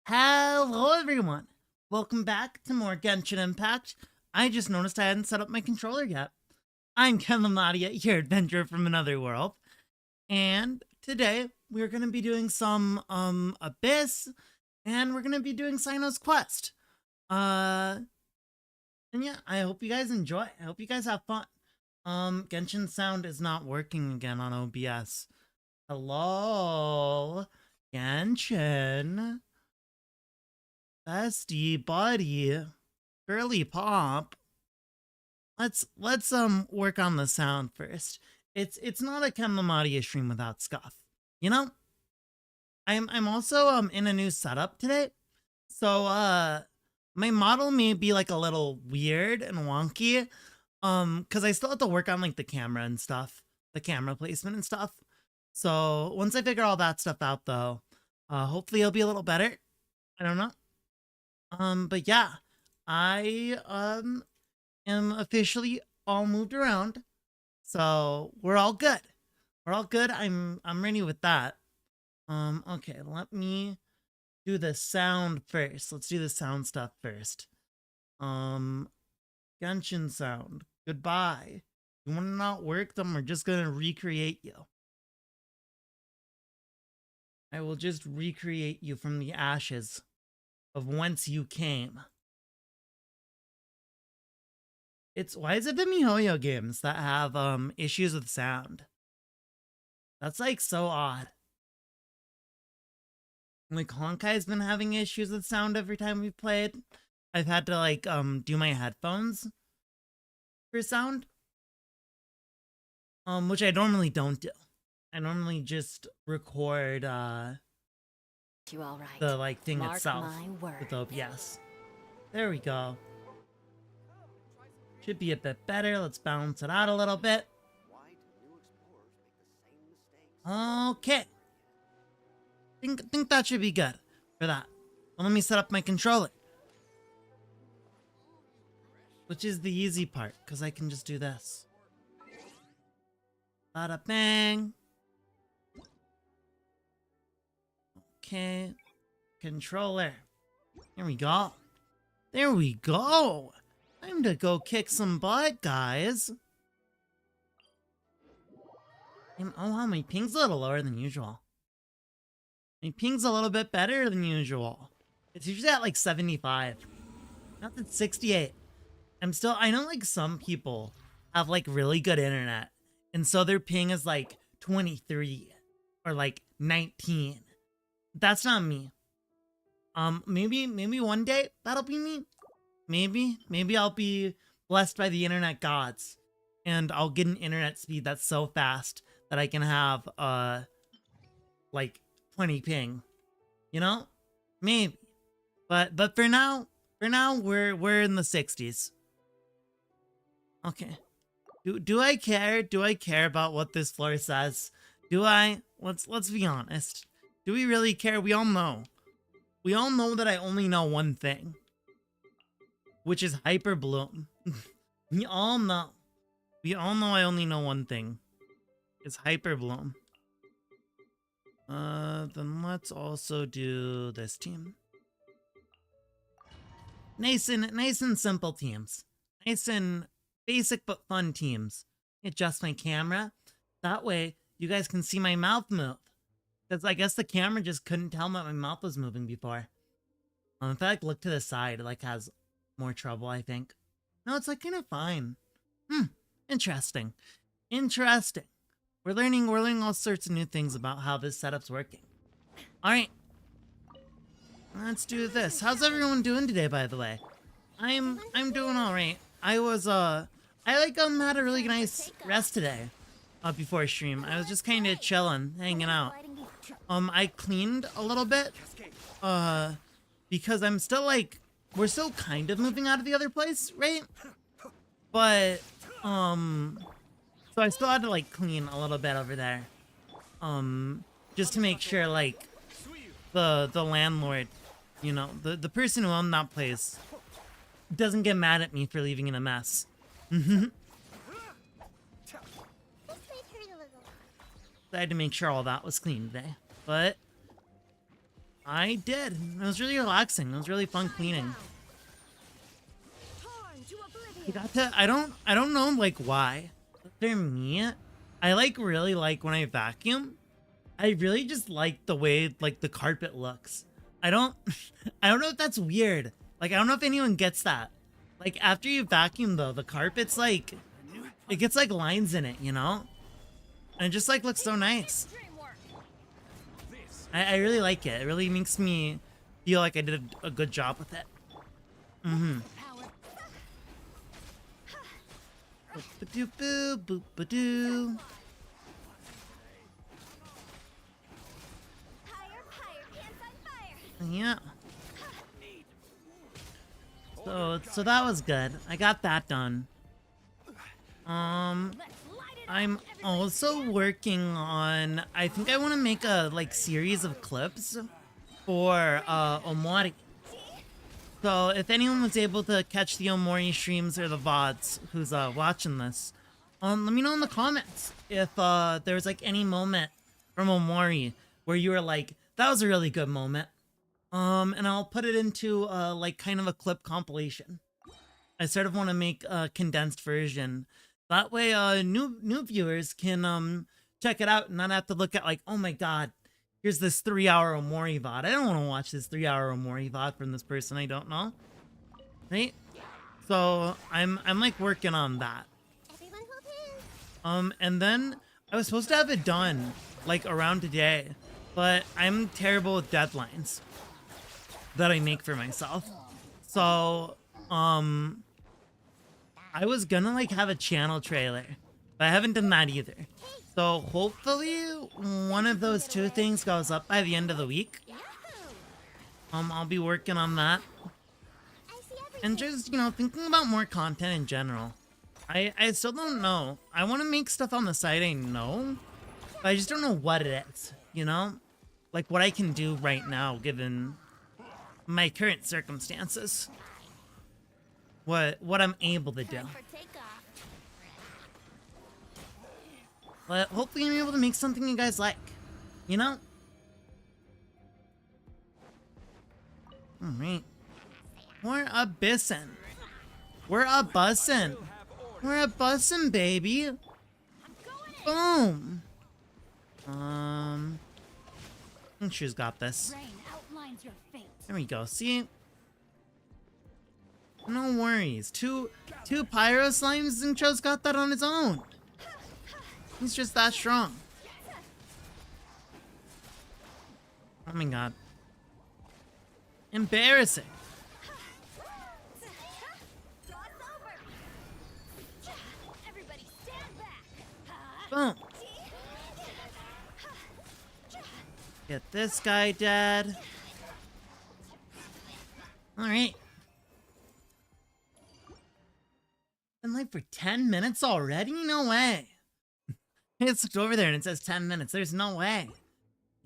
Hello everyone! Welcome back to more Genshin Impact. I just noticed I hadn't set up my controller yet. I'm Tighnari, your adventurer from another world. And today we're gonna be doing some Abyss, and we're gonna be doing Cyno's quest. And yeah, I hope you guys enjoy. I hope you guys have fun. Genshin sound is not working again on OBS. Hello, Genshin. Bestie, buddy, girly pop. Let's work on the sound first. It's not a Chemamadia stream without scuff. You know? I'm also in a new setup today. So my model may be like a little weird and wonky. Cause I still have to work on like the camera and stuff. The camera placement and stuff. So once I figure all that stuff out though, hopefully it'll be a little better. I don't know. But yeah, I am officially all moved around, so we're all good. We're all good. I'm ready with that. Okay, let me do the sound first. Let's do the sound stuff first. Genshin sound. Goodbye. You wanna not work? Then we're just gonna recreate you. I will just recreate you from the ashes of whence you came. Why is it the MiHoYo games that have issues with sound? That's like so odd. Like Honkai's been having issues with sound every time we've played. I've had to like do my headphones for sound. Which I normally don't do. I normally just record You all right? the like thing Mark itself my words. with OBS. There we go. Should be a bit better. Let's balance it out a little bit. Okay. Think that should be good for that. Well, let me set up my controller. Which is the easy part, because I can just do this. Bada bang. Okay. Controller. There we go. There we go. Time to go kick some butt, guys. Oh wow, my ping's a little lower than usual. My ping's a little bit better than usual. It's usually at like 75. Not at 68. I know like some people have like really good internet. And so their ping is like 23 or like 19. That's not me. Maybe one day that'll be me. Maybe I'll be blessed by the internet gods and I'll get an internet speed that's so fast that I can have like 20 ping. You know? Maybe. But for now we're in the 60s. Okay. Do I care? Do I care about what this floor says? Do I? Let's be honest. Do we really care? We all know. We all know that I only know one thing. Which is Hyper Bloom. We all know. We all know I only know one thing. It's Hyper Bloom. Then let's also do this team. Nice and simple teams. Nice and basic but fun teams. Adjust my camera. That way, you guys can see my mouth move. Because I guess the camera just couldn't tell that my mouth was moving before. In fact, look to the side. It like has more trouble, I think. No, it's like kind of fine. Interesting. Interesting. We're learning all sorts of new things about how this setup's working. Alright. Let's do this. How's everyone doing today, by the way? I'm doing alright. I had a really nice rest today. Before stream. I was just kinda chilling, hanging out. I cleaned a little bit. Because I'm still like, we're still kind of moving out of the other place, right? But, so I still had to like clean a little bit over there. Just to make sure like, the landlord, you know, the person who owned that place doesn't get mad at me for leaving it a mess. I had to make sure all that was clean today. But I did. It was really relaxing. It was really fun cleaning. I got to, I don't know like why. For me, I like really like when I vacuum. I really just like the way like the carpet looks. I don't I don't know if that's weird. Like I don't know if anyone gets that. Like after you vacuum though, the carpet's like it gets like lines in it, you know? And it just like looks so nice. I really like it. It really makes me feel like I did a good job with it. Mm-hmm. Boop-a-doo-boo, boop-a-doo. Yeah. So that was good. I got that done. I'm also working on, I think I want to make a like series of clips for Omori. So if anyone was able to catch the Omori streams or the VODs who's watching this, let me know in the comments if there was like any moment from Omori where you were like, that was a really good moment. And I'll put it into like kind of a clip compilation. I sort of want to make a condensed version. That way new viewers can check it out and not have to look at like, oh my god, here's this 3-hour Omori VOD. I don't want to watch this 3-hour Omori VOD from this person I don't know. Right? So I'm like working on that. And then I was supposed to have it done like around today, but I'm terrible with deadlines that I make for myself. So I was gonna like have a channel trailer, but I haven't done that either. So hopefully one of those two things goes up by the end of the week. I'll be working on that. And just, you know, thinking about more content in general. I still don't know. I want to make stuff on the site, I know, but I just don't know what it is, you know? Like what I can do right now given my current circumstances. What I'm able to do. But hopefully I'm able to make something you guys like. You know? Alright. We're a bussin'. We're a bussin'. We're a bussin', baby. Boom. I think she's got this. There we go. See? No worries. Two pyro slimes and Cho's got that on his own. He's just that strong. Oh my god. Embarrassing. Boom. Get this guy dead. Alright. Been like for 10 minutes already? No way. I just looked over there and it says 10 minutes. There's no way.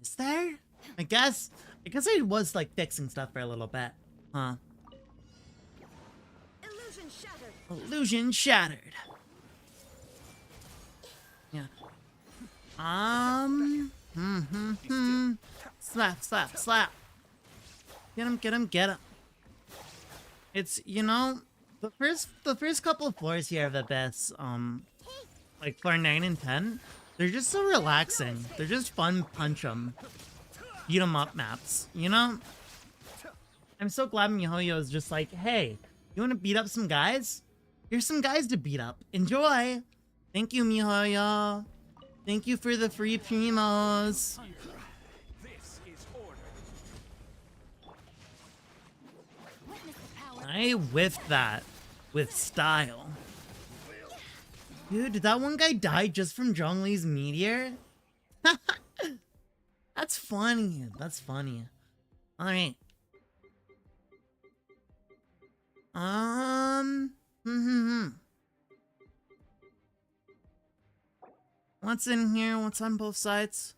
Is there? I guess I was like fixing stuff for a little bit. Huh. Illusion shattered. Illusion shattered. Yeah. Slap, slap, slap. Get him, get him, get him. It's, you know, the first couple of floors here are the best. Like floor 9 and 10, they're just so relaxing. They're just fun punch 'em, beat 'em up maps, you know? I'm so glad MiHoYo is just like, hey, you want to beat up some guys? Here's some guys to beat up. Enjoy. Thank you, MiHoYo. Thank you for the free primos. I whiffed that with style. Dude, did that one guy die just from Zhongli's meteor? That's funny. That's funny. Alright. What's in here? What's on both sides?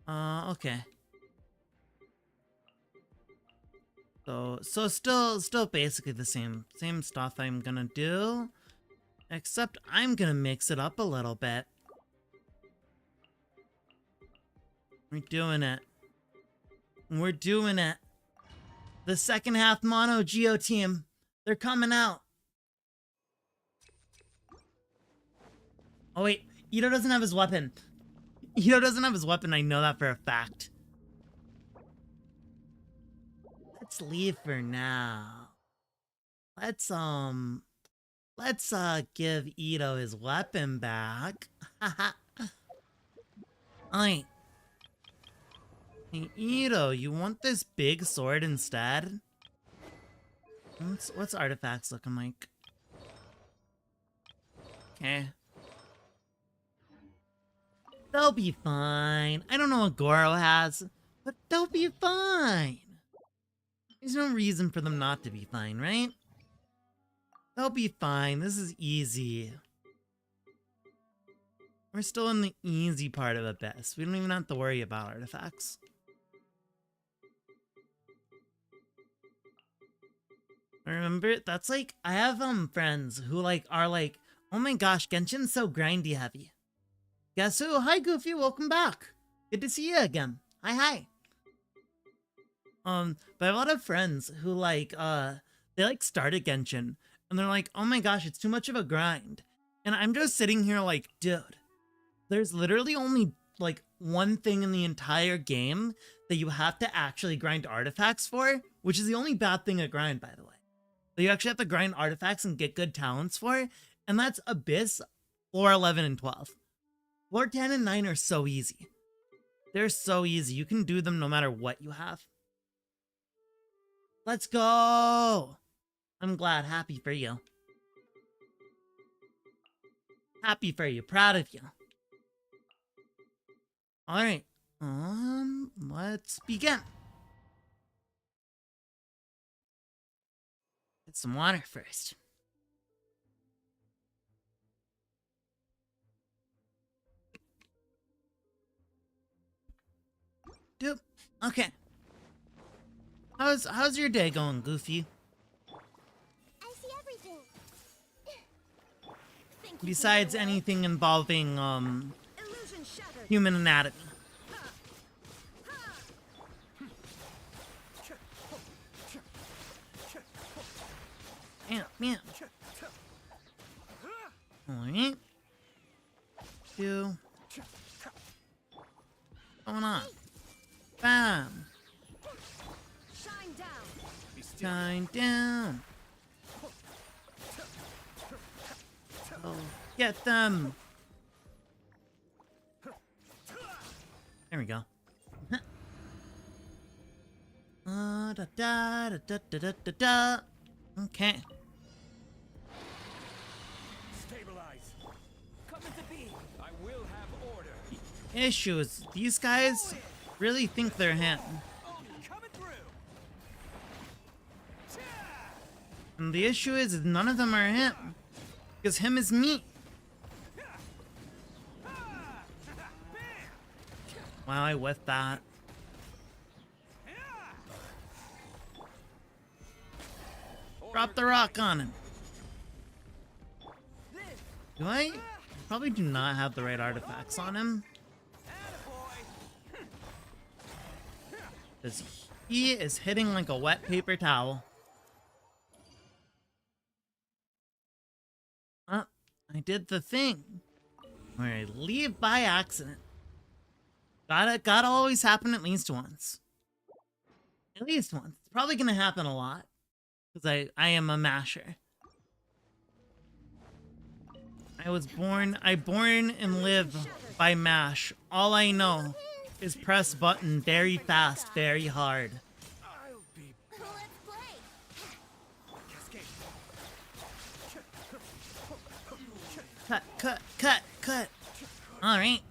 Okay. So still basically the same stuff I'm gonna do. Except I'm gonna mix it up a little bit. We're doing it. We're doing it. The second half Mono Geo team. They're coming out. Oh wait, Ito doesn't have his weapon. Ito doesn't have his weapon, I know that for a fact. Let's leave for now. Let's give Ito his weapon back. Alright. Hey, Ito, you want this big sword instead? What's artifacts looking like? Okay. They'll be fine. I don't know what Goro has, but they'll be fine. There's no reason for them not to be fine, right? They'll be fine. This is easy. We're still in the easy part of Abyss. We don't even have to worry about artifacts. I remember, that's like, I have friends who are like, oh my gosh, Genshin's so grindy heavy. Guess who? Hi Goofy, welcome back. Good to see you again. Hi. But I have a lot of friends who they started Genshin and they're like, oh my gosh, it's too much of a grind. And I'm just sitting here like, dude, there's literally only like one thing in the entire game that you have to actually grind artifacts for, which is the only bad thing at grind, by the way. That you actually have to grind artifacts and get good talents for, and that's Abyss, floor 11 and 12. Floor 10 and 9 are so easy. They're so easy. You can do them no matter what you have. Let's go! I'm glad. Happy for you. Happy for you. Proud of you. Alright. Let's begin. Get some water first. Doop. Okay. How's your day going, Goofy? I see everything. Besides anything involving human anatomy. Man. Alright. Two. What's going on? Bam. Shine down. Oh, get them. There we go. Okay. Stabilize. Come into being. I will have order. Issue is these guys really think they're him. Coming through. And the issue is none of them are him. Because him is me. Wow, I whiffed that. Drop the rock on him. Do I? Probably do not have the right artifacts on him. Because he is hitting like a wet paper towel. I did the thing where I leave by accident. Gotta always happen at least once. At least once. It's probably gonna happen a lot. Because I am a masher. I born and live by mash. All I know is press button very fast, very hard. I'll be Cut. Alright.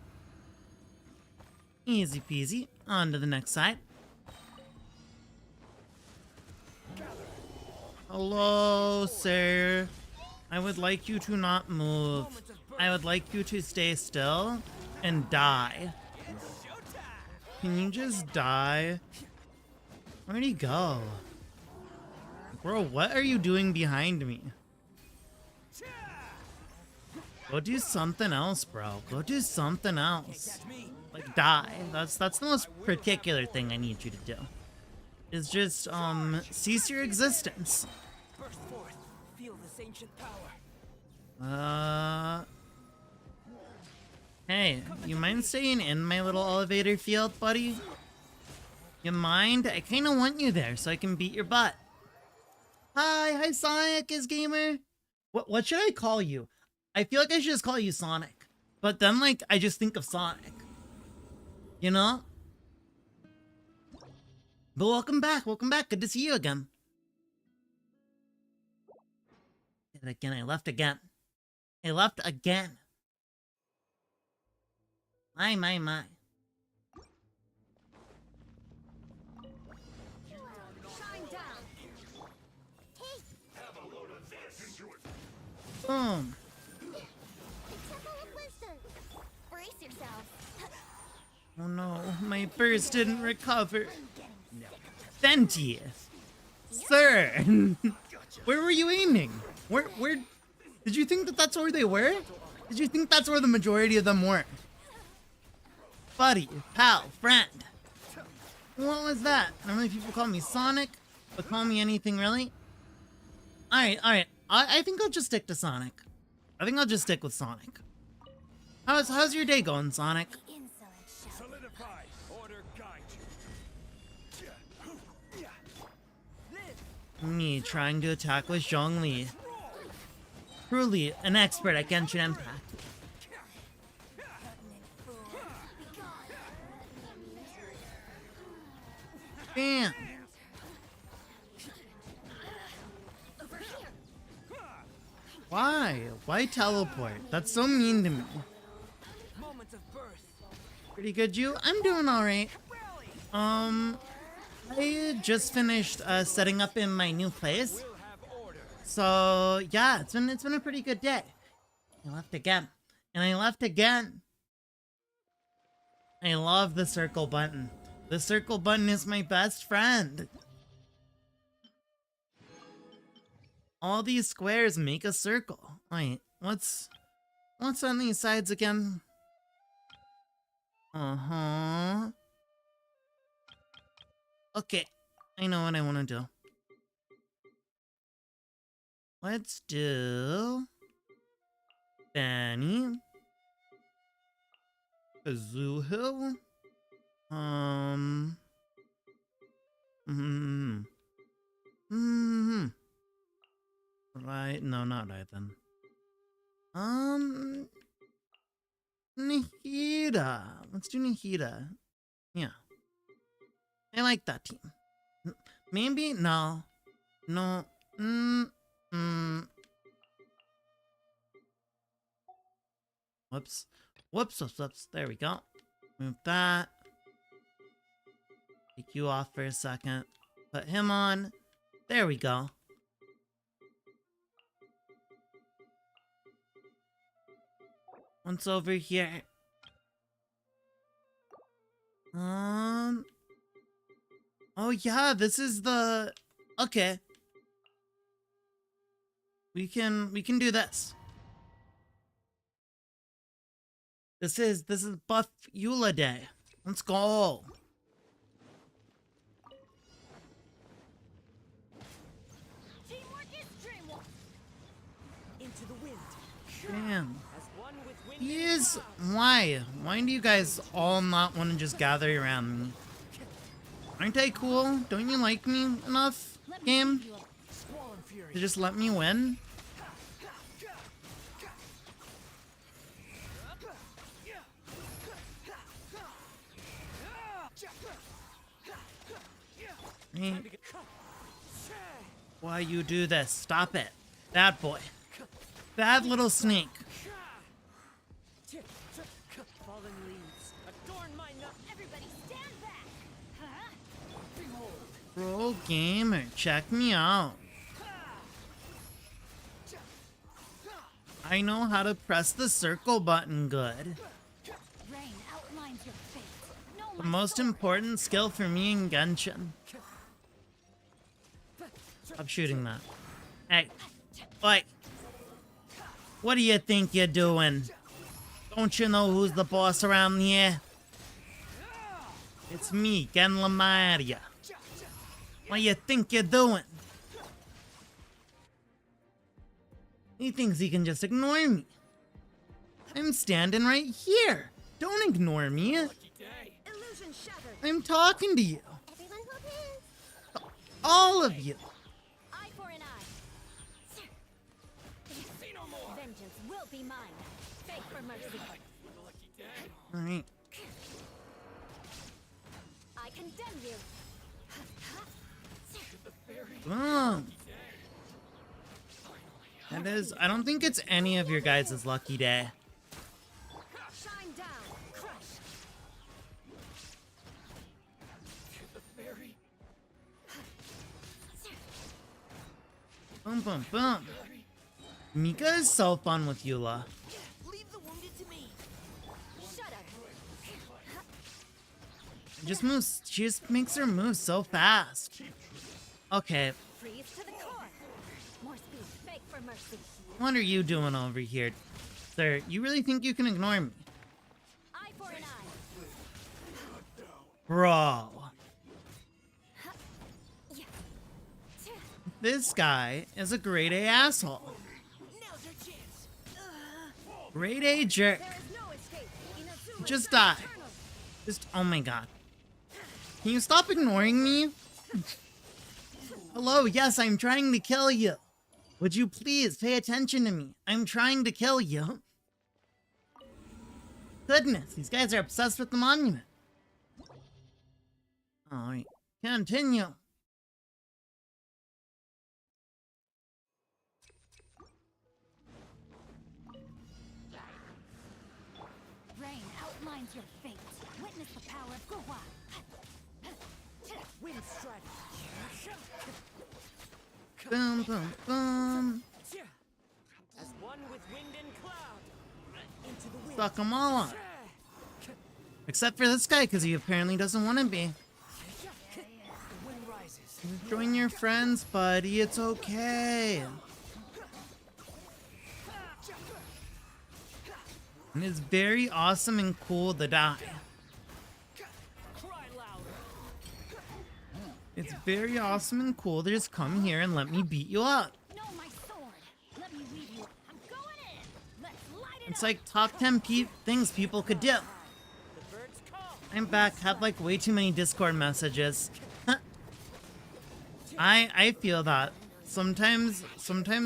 Easy peasy. On to the next side. Hello, sir. I would like you to not move. I would like you to stay still and die. Can you just die? Where'd he go? Bro, what are you doing behind me? Go do something else, bro. Go do something else. like die. That's the most particular thing I need you to do. Is just cease your existence. Burst forth. Feel this ancient power. Hey, you mind staying in my little elevator field, buddy? You mind? I kind of want you there so I can beat your butt. Hi, Sonic is gamer. What should I call you? I feel like I should just call you Sonic. But then, like, I just think of Sonic. You know? But welcome back. Good to see you again. And again, I left again. My. Shine down. Boom. The Temple of Wisdom. Brace yourself. Oh no, my burst didn't recover. Fenty! Sir! Where were you aiming? Where, did you think that that's where they were? Did you think that's where the majority of them were? Buddy, pal, friend. What was that? Normally people call me Sonic, but call me anything really? Alright. I think I'll just stick to Sonic. I think I'll just stick with Sonic. How's your day going, Sonic? Solidify. Order guide you. Me trying to attack with Zhongli. Truly an expert at Genshin Impact. Bam! Why? Why teleport? That's so mean to me. Moment of birth. Pretty good, you? I'm doing alright. I just finished setting up in my new place. We'll have order. So yeah, it's been a pretty good day. I left again. And I left again. I love the circle button. The circle button is my best friend. All these squares make a circle. Wait, what's on these sides again? Uh-huh. Okay, I know what I want to do. Let's do Benny, Kazuho, right, no, not right then. Nihida. Let's do Nihida. Yeah. I like that team. Maybe? No. Whoops. There we go. Move that. Take you off for a second. Put him on. There we go. Once over here. Oh yeah, this is the... Okay. We can do this. This is Buff Eula Day. Let's go. Teamwork is dreamwork. Into the wind. Damn. As one with wind He and is... Why? Why do you guys all not want to just gather around me? Aren't I cool? Don't you like me enough, game? squall and fury. To just let me win? Hey, why you do this? Stop it. Bad boy. Bad little snake. Fallen leaves. Adorn my nut. Everybody stand back. Huh? Behold. Bro gamer, check me out. I know how to press the circle button good. Rain outlines your fate. No, The most important skill for me in Genshin. Stop shooting that. Hey. Oi. What do you think you're doing? Don't you know who's the boss around here? It's me, Ken Lamaria. What you think you're doing? He thinks he can just ignore me. I'm standing right here. Don't ignore me. Lucky day. Illusion shattered. I'm talking to you. Everyone hope is. All of you. Eye for an eye. See no more. Vengeance will be mine. Beg for mercy. Lucky day. Alright. I condemn you. Boom. That is, I don't think it's any of your guys' lucky day. Shine down. Crush. Very Boom, boom, boom. Mika is so fun with Eula. Leave the wounded to me. Shudder. She just makes her move so fast. Okay, Freeze to the core. More speed. Beg for mercy. what are you doing over here? Sir, you really think you can ignore me? Eye for an eye. Bro. Yeah. This guy is a grade A asshole. Now's your chance. Grade A jerk. There is no escape. Inazuma Just is die. eternal. Just, oh my god. Can you stop ignoring me? Hello, yes, I'm trying to kill you. Would you please pay attention to me? I'm trying to kill you. Goodness, these guys are obsessed with the monument. Alright, continue. Rain outlines your fate. Witness the power of Gurwa. wind strike. Boom, boom, boom. As one with wind and cloud. Into the wind. Suck them all up. Except for this guy, because he apparently doesn't want to be. The wind rises. Join your friends, buddy. It's okay. And it's very awesome and cool to die. Cry louder. It's very awesome and cool to just come here and let me beat you up. No, my sword. Let me weave you. I'm going in. Let's light it It's up. like top 10 things people could do. The birds call. I'm back. Have like way too many Discord messages. I feel that. Sometimes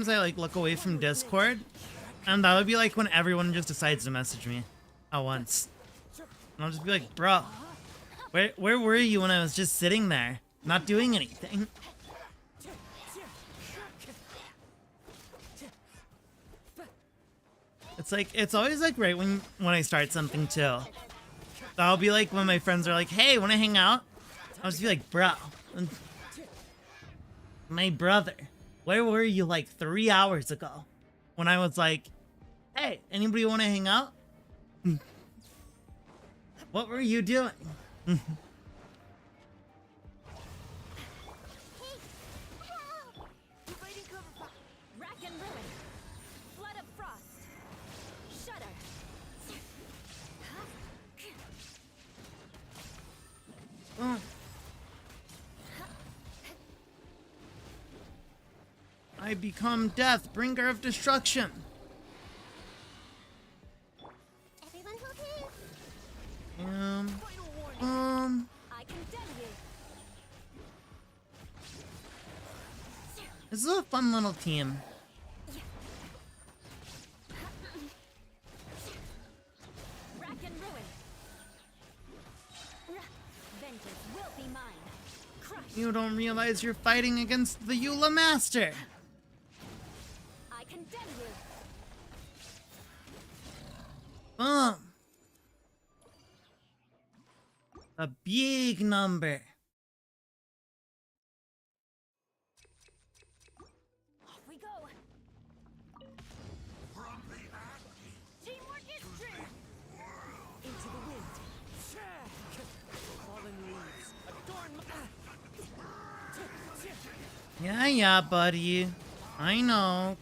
I like look away from Discord, and that would be like when everyone just decides to message me at once. And I'll just be like, bro, where were you when I was just sitting there, not doing anything? It's like, it's always like right when I start something too. That'll be like when my friends are like, hey, wanna hang out? I'll just be like, bro. My brother, where were you like 3 hours ago? When I was like, hey, anybody wanna hang out? What were you doing? Fighting cover fire. Rack and ruin. Flood of frost. Shudder. Oh. I become death, bringer of destruction. Everyone okay? I condemn you. This is a fun little team. Rack and ruin. Vengeance will be mine. Crush. You don't realize you're fighting against the Eula Master. I condemn you. Boom. A big number. Off we go. Teamwork is strength. Into the wind. Fallen leaves. Adorn Yeah, buddy. I know.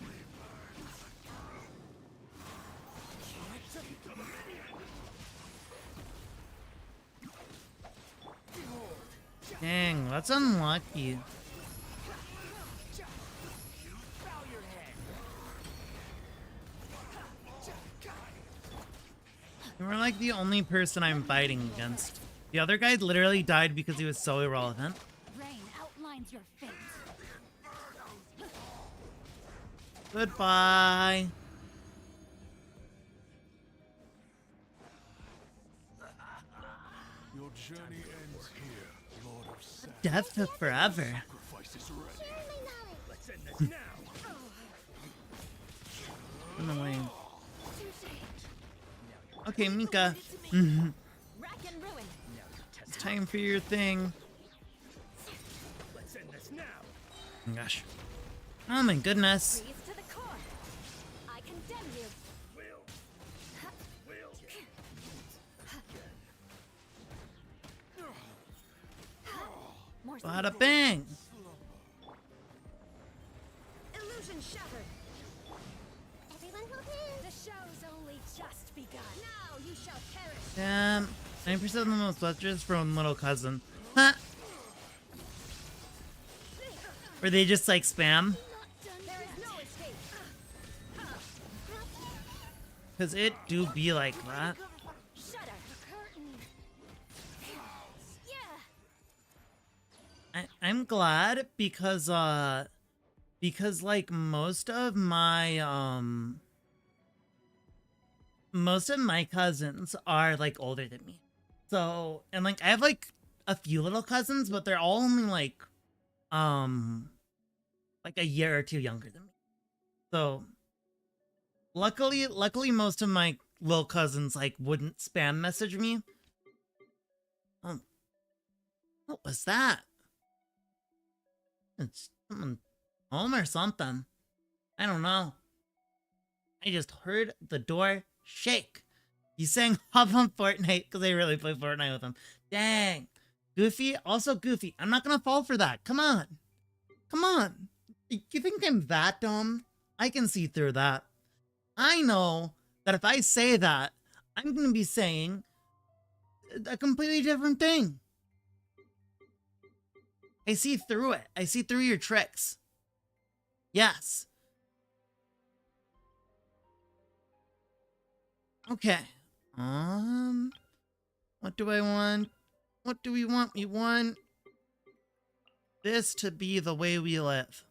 Dang, that's unlucky. Bow your head. You were like the only person I'm fighting against. The other guy literally died because he was so irrelevant. Rain outlines your fate. Goodbye. Your journey ends here, Lord of Sand. Death took forever. Sacrifice is ready. Let's end this now. In the way. Okay, Mika. Rack and ruin. It's time for your thing. Let's end this now. Oh my gosh. Oh my goodness. Freeze to the core. I condemn you. Will. More Bada bang. illusion shattered. Everyone will win. The show's only just begun. Now you shall perish. Damn. 9% of the most lectures from little cousin. Huh. Were they just like spam? There is no escape. Cause it do be like that. Shudder. Curtain. Yeah. I'm glad because like most of my cousins are like older than me. So, and like I have like a few little cousins, but they're all only like a year or two younger than me. So luckily most of my little cousins like wouldn't spam message me. What was that? It's someone home or something. I don't know. I just heard the door shake. He's saying hop on Fortnite because I really play Fortnite with him. Dang. Goofy? Also Goofy. I'm not gonna fall for that. Come on. Come on. You think I'm that dumb? I can see through that. I know that if I say that, I'm gonna be saying a completely different thing. I see through it. I see through your tricks. Yes. Okay. What do I want? What do we want? We want this to be the way we live.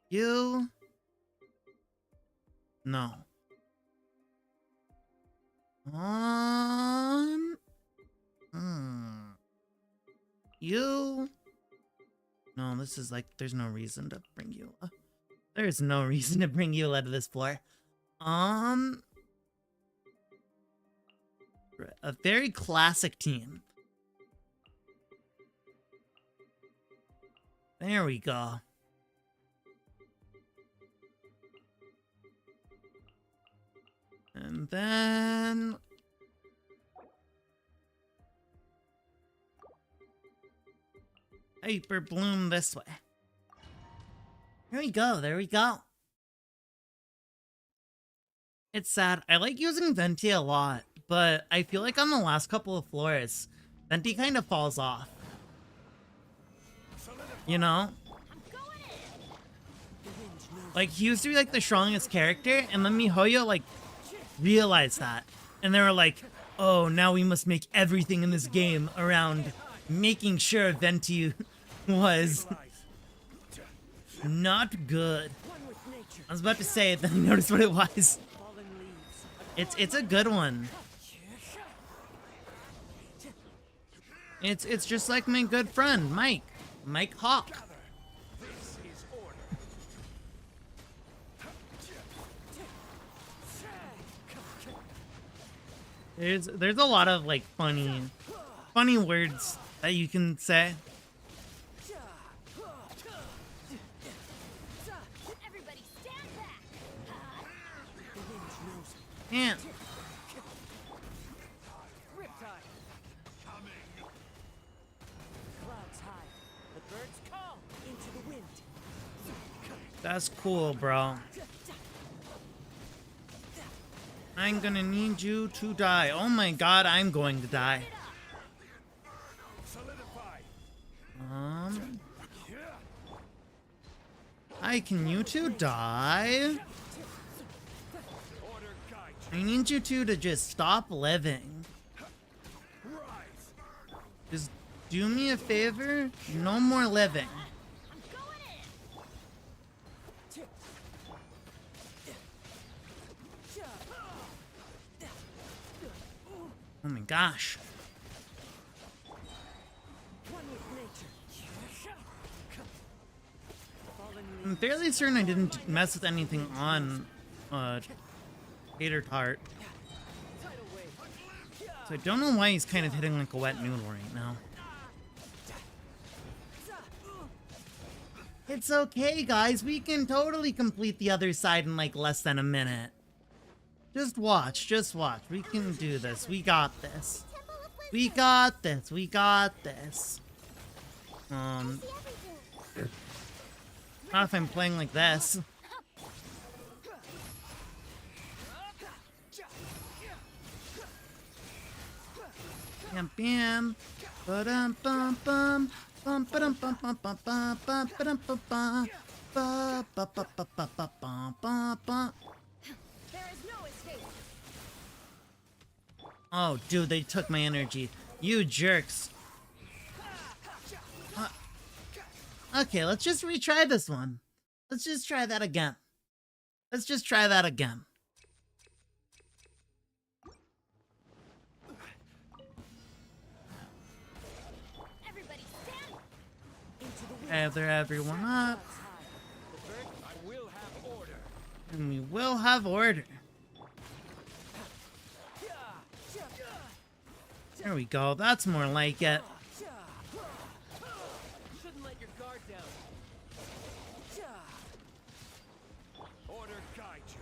You. No. You. No, this is like, there's no reason to bring you. There's no reason to bring you out of this floor. A very classic team. There we go. And then Hyper Bloom this way. There we go, there we go. It's sad. I like using Venti a lot, but I feel like on the last couple of floors, Venti kind of falls off. You know? Like, he used to be like the strongest character, and then MiHoYo like realized that. And they were like, oh, now we must make everything in this game around making sure Venti was not good. I was about to say it, then I noticed what it was. It's a good one. It's just like my good friend, Mike Hawk. There's a lot of like funny words that you can say. Everybody stand back. Yeah. Riptide. Clouds high. The birds call into the wind. That's cool, bro. I'm gonna need you to die. Oh my god, I'm going to die. Why can you two die? I need you two to just stop living. Just do me a favor. No more living. Oh my gosh. I'm fairly certain I didn't mess with anything on Tater Tart. So I don't know why he's kind of hitting like a wet noodle right now. It's okay, guys. We can totally complete the other side in like less than a minute. Just watch, just watch. We can do this. We got this. We got this. We got this. Not if I'm playing like this. Bam bam. Ba-dum bum bum. Bum ba-dum bum bum bum bum bum ba-dum bum bum. Ba ba ba ba ba ba ba ba ba. Oh, dude, they took my energy. You jerks. Okay, let's just retry this one. Let's just try that again. Let's just try that again. Gather everyone up. And we will have order. There we go. That's more like it. Shouldn't let your guard down. Order guide you.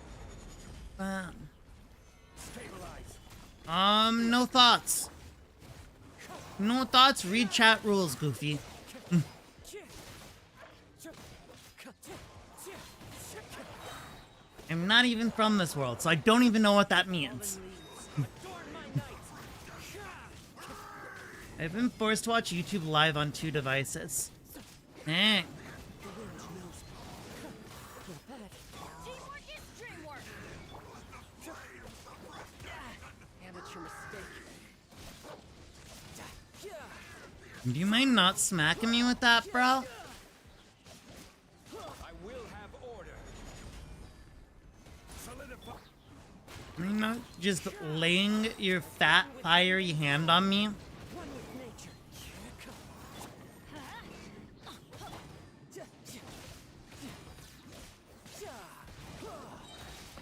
Stabilize. No thoughts. No thoughts. Read chat rules, Goofy. I'm not even from this world, so I don't even know what that means. I've been forced to watch YouTube live on 2 devices. Dang. Do you mind not smacking me with that, bro? I will have order. Solidify. Are you not just laying your fat, fiery hand on me?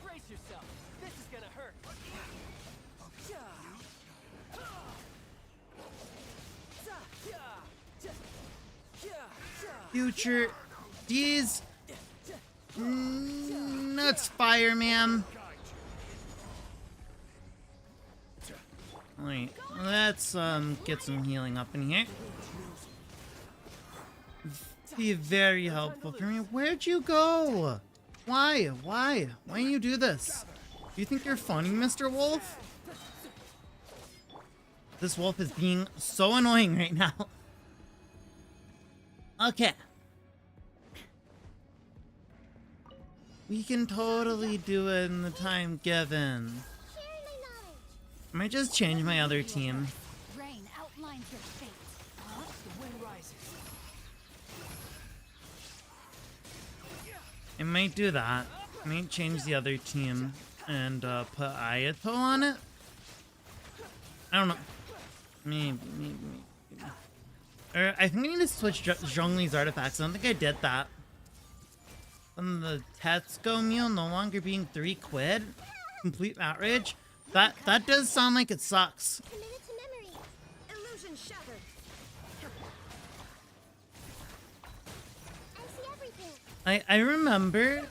Brace yourself. This is gonna hurt. Future D's nuts, fireman. Wait, let's get some healing up in here. Be very helpful for me. Where'd you go? Why? Why do you do this? Do you think you're funny, Mr. Wolf? This wolf is being so annoying right now. Okay. We can totally do it in the time given. I might just change my other team. Rain outlines your fate. The wind rises. I might do that. I might change the other team and put Ayato on it. I don't know. Maybe. Or I think I need to switch Zhongli's artifacts. I don't think I did that. And the Tetsuko meal no longer being 3 quid. Complete outrage. That does sound like it sucks. Committed to memory. Illusion shattered. I see everything. I remember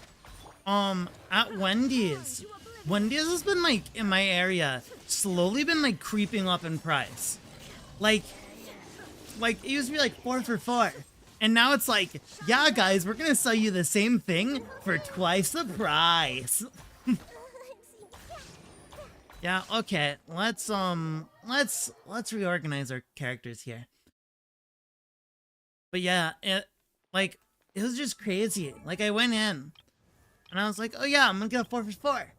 at Wendy's. Wendy's has been like in my area slowly been like creeping up in price. Like it used to be like 4 for $4. And now it's like, yeah guys, we're gonna sell you the same thing for twice the price. Yeah, okay. Let's reorganize our characters here. But yeah, it was just crazy. Like, I went in and I was like, oh yeah, I'm gonna get a 4 for 4.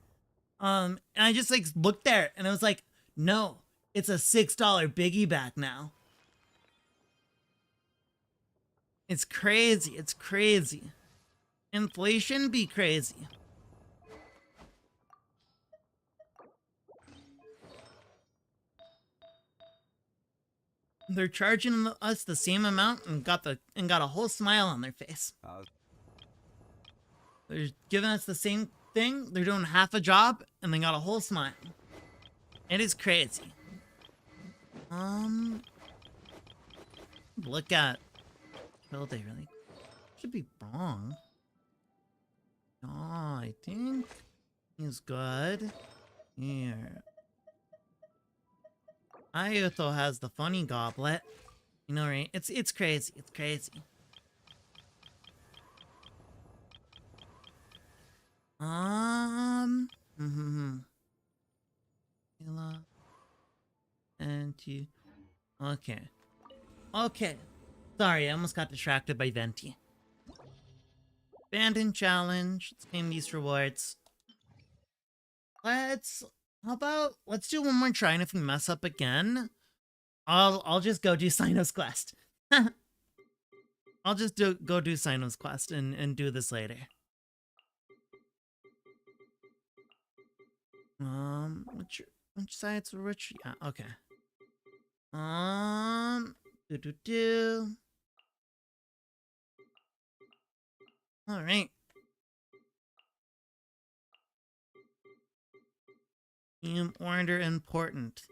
And I just like looked there and I was like, no, it's a $6 biggie back now. It's crazy. It's crazy. Inflation be crazy. They're charging us the same amount and got a whole smile on their face. They're giving us the same thing. They're doing half a job and they got a whole smile. It is crazy. Look at. Will they really? Should be wrong. Oh, I think he's good. Here. Ayuto has the funny goblet. You know, right? It's crazy. It's crazy. Venti. Okay. Okay. Sorry, I almost got distracted by Venti. Abandon challenge. Let's claim these rewards. Let's do one more try, and if we mess up again, I'll just go do Cyno's quest. I'll just go do Cyno's quest and do this later. Which sides were which? Yeah, okay. All right. Team order important.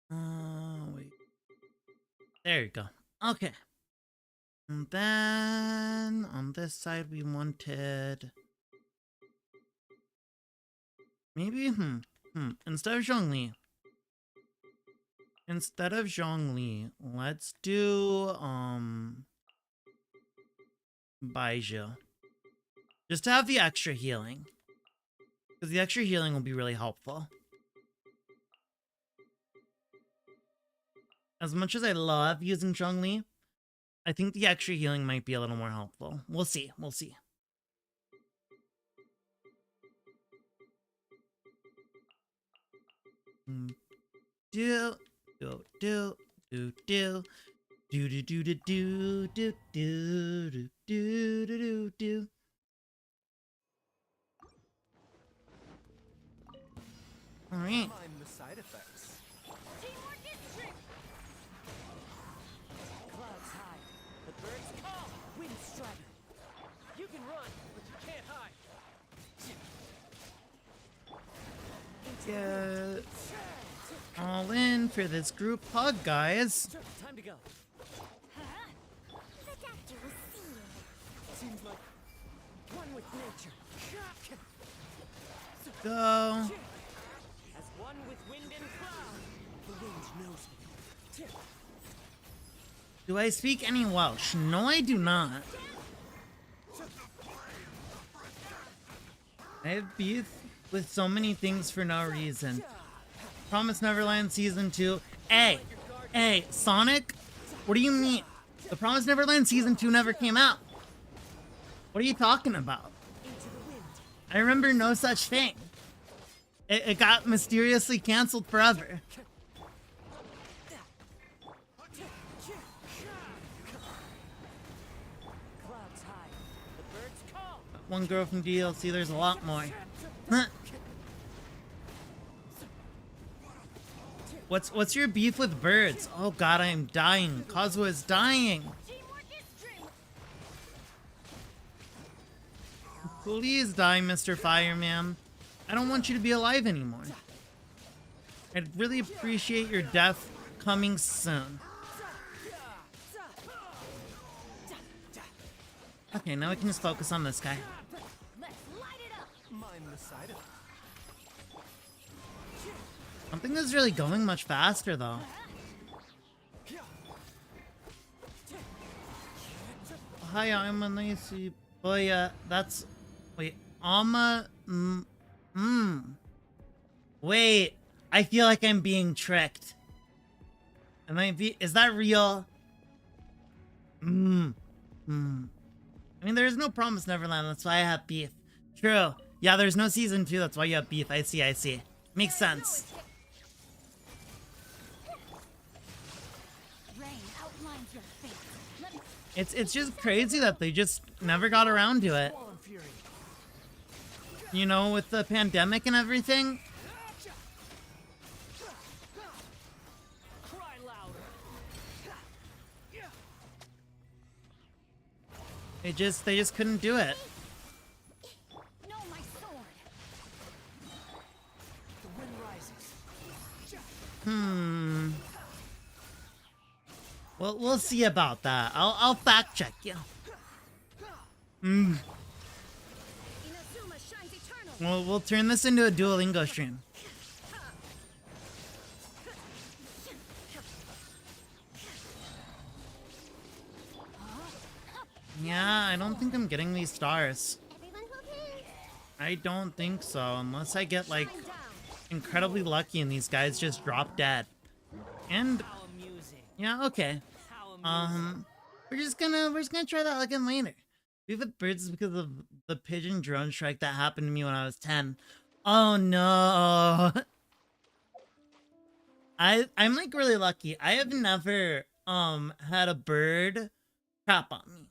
Wait. There you go. Okay. And then on this side we wanted maybe instead of Zhongli. Instead of Zhongli, let's do Baizhu. Just to have the extra healing. Because the extra healing will be really helpful. As much as I love using Zhongli, I think the extra healing might be a little more helpful. We'll see. We'll see. Do. All right. Mind the side effects. Teamwork is strength. Clouds high. The birds call. Wind strider. You can run, but you can't hide. Get all in for this group hug, guys. Time to go. The doctor will see you. Seems like one with nature. Go. As one with wind and cloud. The wind knows me. Do I speak any Welsh? No, I do not. I have beef with so many things for no reason. Promise Neverland Season 2. Hey, Sonic? What do you mean? The Promise Neverland Season 2 never came out. What are you talking about? I remember no such thing. It got mysteriously canceled forever. Clouds high. The birds call. One girl from DLC, there's a lot more. What's your beef with birds? Oh god, I am dying. Kazuha is dying. Teamwork is strength. Please die, Mr. Fireman. I don't want you to be alive anymore. I'd really appreciate your death coming soon. Okay, now we can just focus on this guy. Let's light it up. Mind the side effects. I don't think this is really going much faster, though. Hi, I'm a nice boy. That's... Wait, Wait, I feel like I'm being tricked. Is that real? I mean, there's no Promised Neverland, that's why I have beef. True. Yeah, there's no season 2, that's why you have beef. I see. Makes sense. Rain outlines your fate. Let me It's just crazy that they just never got around to it. Swollen Fury. You know, with the pandemic and everything. Cry louder. They just couldn't do it. know my sword. The wind rises. Well, we'll see about that. I'll fact check you. Inazuma shines eternal. We'll turn this into a Duolingo stream. Yeah, I don't think I'm getting these stars. Everyone hold hands. I don't think so, unless I get like Shine down. incredibly lucky and these guys just drop dead. And How amusing. yeah, okay. How amusing. We're just gonna try that again later. Beef with birds is because of the pigeon drone strike that happened to me when I was 10. Oh no. I'm like really lucky. I have never had a bird crap on me.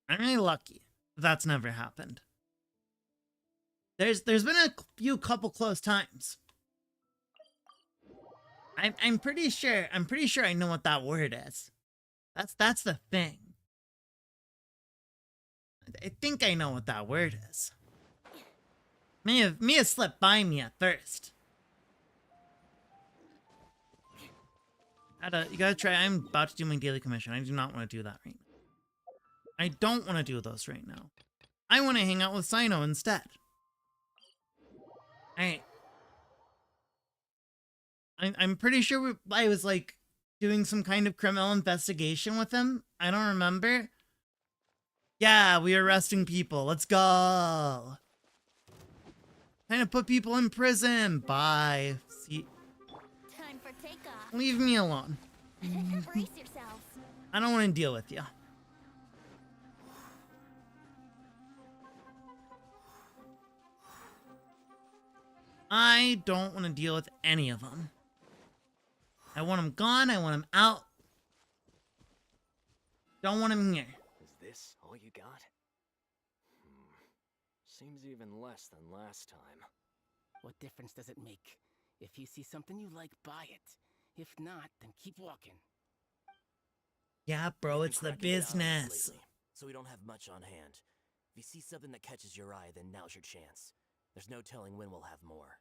I'm really lucky. That's never happened. There's been a few couple close times. I'm pretty sure I know what that word is. That's the thing. I think I know what that word is. May have slipped by me at first. You gotta try. I'm about to do my daily commission. I do not want to do that right now. I don't want to do those right now. I want to hang out with Cyno instead. Alright. I'm pretty sure I was like doing some kind of criminal investigation with him. I don't remember. Yeah, we are arresting people. Let's go. Trying to put people in prison. Bye. See, Time for takeoff. leave me alone. Brace yourselves. I don't want to deal with you. I don't want to deal with any of them. I want them gone. I want them out. Don't want them here. Is this all you got? Seems even less than last time. What difference does it make? If you see something you like, buy it. If not, then keep walking. Yeah, bro, it's the Cracking down on us business. lately, so we don't have much on hand. If you see something that catches your eye, then now's your chance. There's no telling when we'll have more.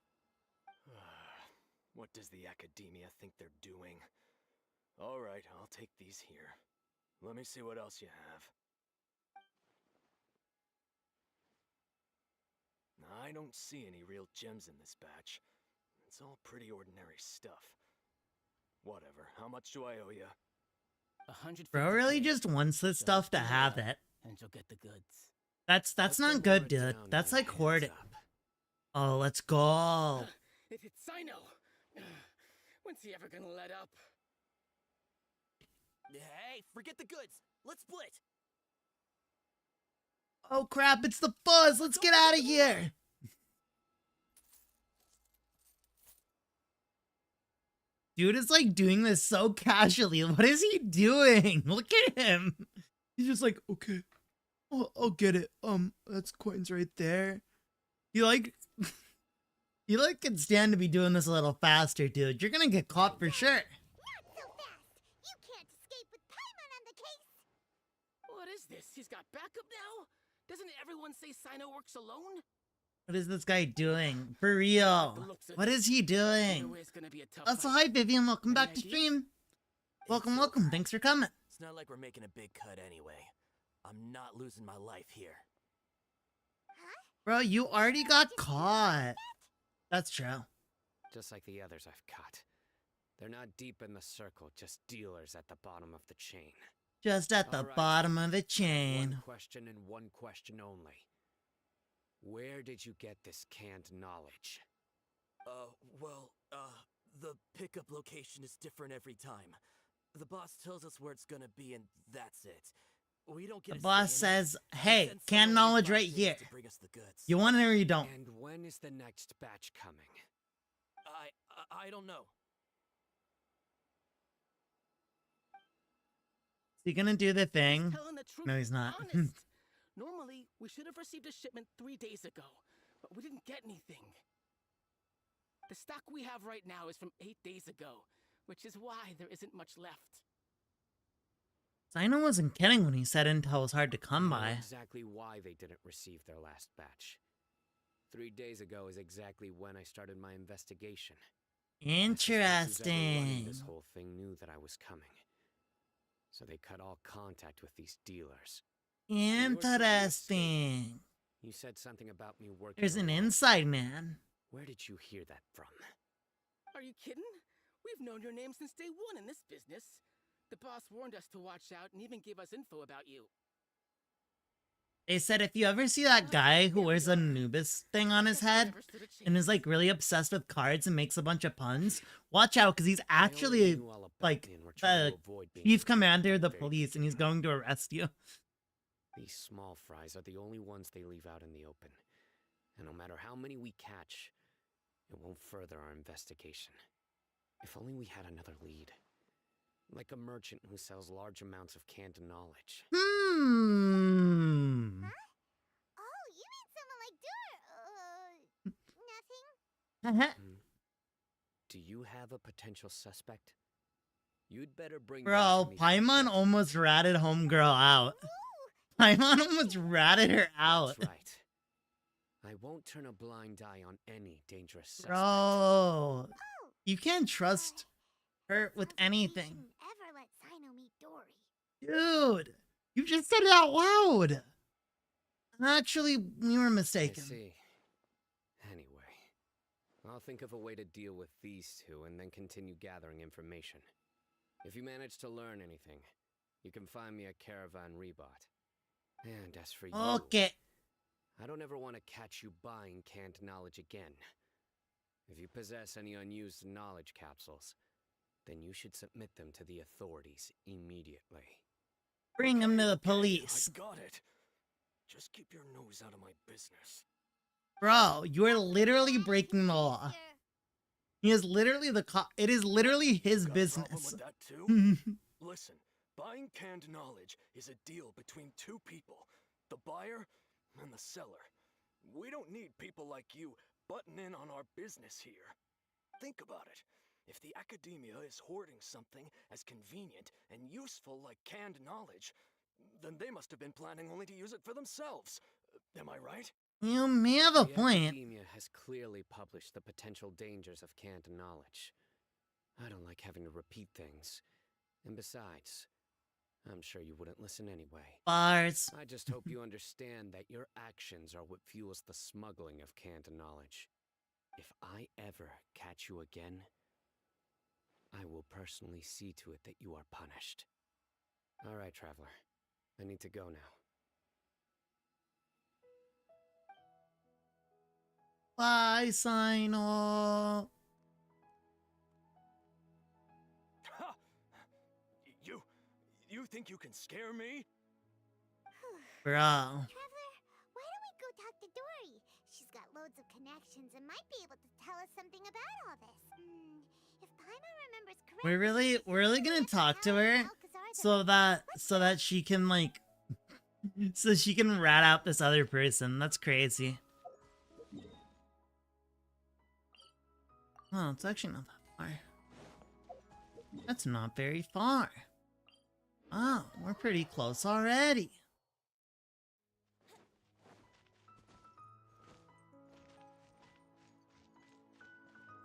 What does the academia think they're doing? Alright, I'll take these here. Let me see what else you have. I don't see any real gems in this batch. It's all pretty ordinary stuff. Whatever, how much do I owe you? 150. Bro really just wants this stuff to have it. And you'll get the goods. That's not good, dude. That's like hoarding. Oh, let's go. It's Cyno. When's he ever gonna let up? Hey, forget the goods! Let's split! Oh crap, it's the fuzz. Let's get out of here. Dude is like doing this so casually. What is he doing? Look at him. He's just like, okay, I'll get it. That's coins right there. He like, he like can stand to be doing this a little faster, dude. You're gonna get caught for sure. Not so fast. You can't escape with Paimon on the case. What is this? He's got backup now? Doesn't everyone say Cyno works alone? What is this guy doing? For real. What is he doing? Either way, it's gonna be a tough Also, fight. hi Vivian. Welcome back to Any ideas? stream. Welcome. Thanks for coming. It's not like we're making a big cut anyway. I'm not losing my life here. Bro, you already got caught. That's true. Just like the others I've caught. They're not deep in the circle, just dealers at the bottom of the chain. Just at the All right. bottom of the One chain. question and one question only. Where did you get this canned knowledge? The pickup location is different every time. The boss tells us where it's gonna be, and that's it. We don't get The a boss say in it. says, He hey, sends canned someone every knowledge 5 right days here. to bring us the goods. You want it or you don't. And when is the next batch coming? I don't know. Is he gonna do the thing? Telling the truth, No, he's not. honest. Normally, we should have received a shipment 3 days ago, but we didn't get anything. The stock we have right now is from 8 days ago, which is why there isn't much left. Cyno wasn't kidding when he said intel was hard to come I know by. exactly why they didn't receive their last batch. 3 days ago is exactly when I started my investigation. I suspect who's ever running Interesting. This whole thing knew that I was coming, so they cut all contact with these dealers. Interesting. You said something about me working. There's an alone. inside man. Where did you hear that from? Are you kidding? We've known your name since day one in this business. The boss warned us to watch out and even gave us info about you. They said if you ever see that guy who wears a Anubis thing on his head Never stood a and is chance. like really obsessed with cards and makes a bunch of puns, watch out because he's I already actually knew all about like me and were trying the to avoid being chief involved commander of the very police and he's particular. going to arrest you. These small fries are the only ones they leave out in the open. And no matter how many we catch, it won't further our investigation. If only we had another lead. Like a merchant who sells large amounts of canned knowledge. Oh, you mean someone like Dur? Nothing. Hmm. Do you have a potential suspect? You'd better bring Bro, them to me Paimon first. almost ratted homegirl out. Paimon almost ratted her out. That's right. I won't turn a blind eye on any dangerous suspect. Bro, you can't trust her with Sounds like we anything. shouldn't ever let Cyno meet Dory. Dude, you just said it out loud. Actually, you were I mistaken. see. Anyway, I'll think of a way to deal with these two and then continue gathering information. If you manage to learn anything, you can find me at Caravan Rebot. And as for you, Okay. I don't ever want to catch you buying canned knowledge again. If you possess any unused knowledge capsules, then you should submit them to the authorities immediately. Bring him to the Okay, police. I got it. Just keep your nose out of my business. Bro, you are literally breaking the law. Here. He is literally the cop. It is literally his Got a problem business. with that too? Listen, buying canned knowledge is a deal between two people, the buyer and the seller. We don't need people like you butting in on our business here. Think about it. If the academia is hoarding something as convenient and useful like canned knowledge, then they must have been planning only to use it for themselves. Am I right? You may have a The point. academia has clearly published the potential dangers of canned knowledge. I don't like having to repeat things. And besides, I'm sure you wouldn't listen anyway. Bars. I just hope you understand that your actions are what fuels the smuggling of canned knowledge. If I ever catch you again, I will personally see to it that you are punished. All right, traveler. I need to go now. Bye, Cyno. Ha! You think you can scare me? Bro. Traveler, why don't we go talk to Dory? She's got loads of connections and might be able to tell us something about all this. If Paimon remembers correctly, We're really gonna talk to her so that she can like so she can rat out this other person. That's crazy. Oh, it's actually not that far. That's not very far. Oh, we're pretty close already.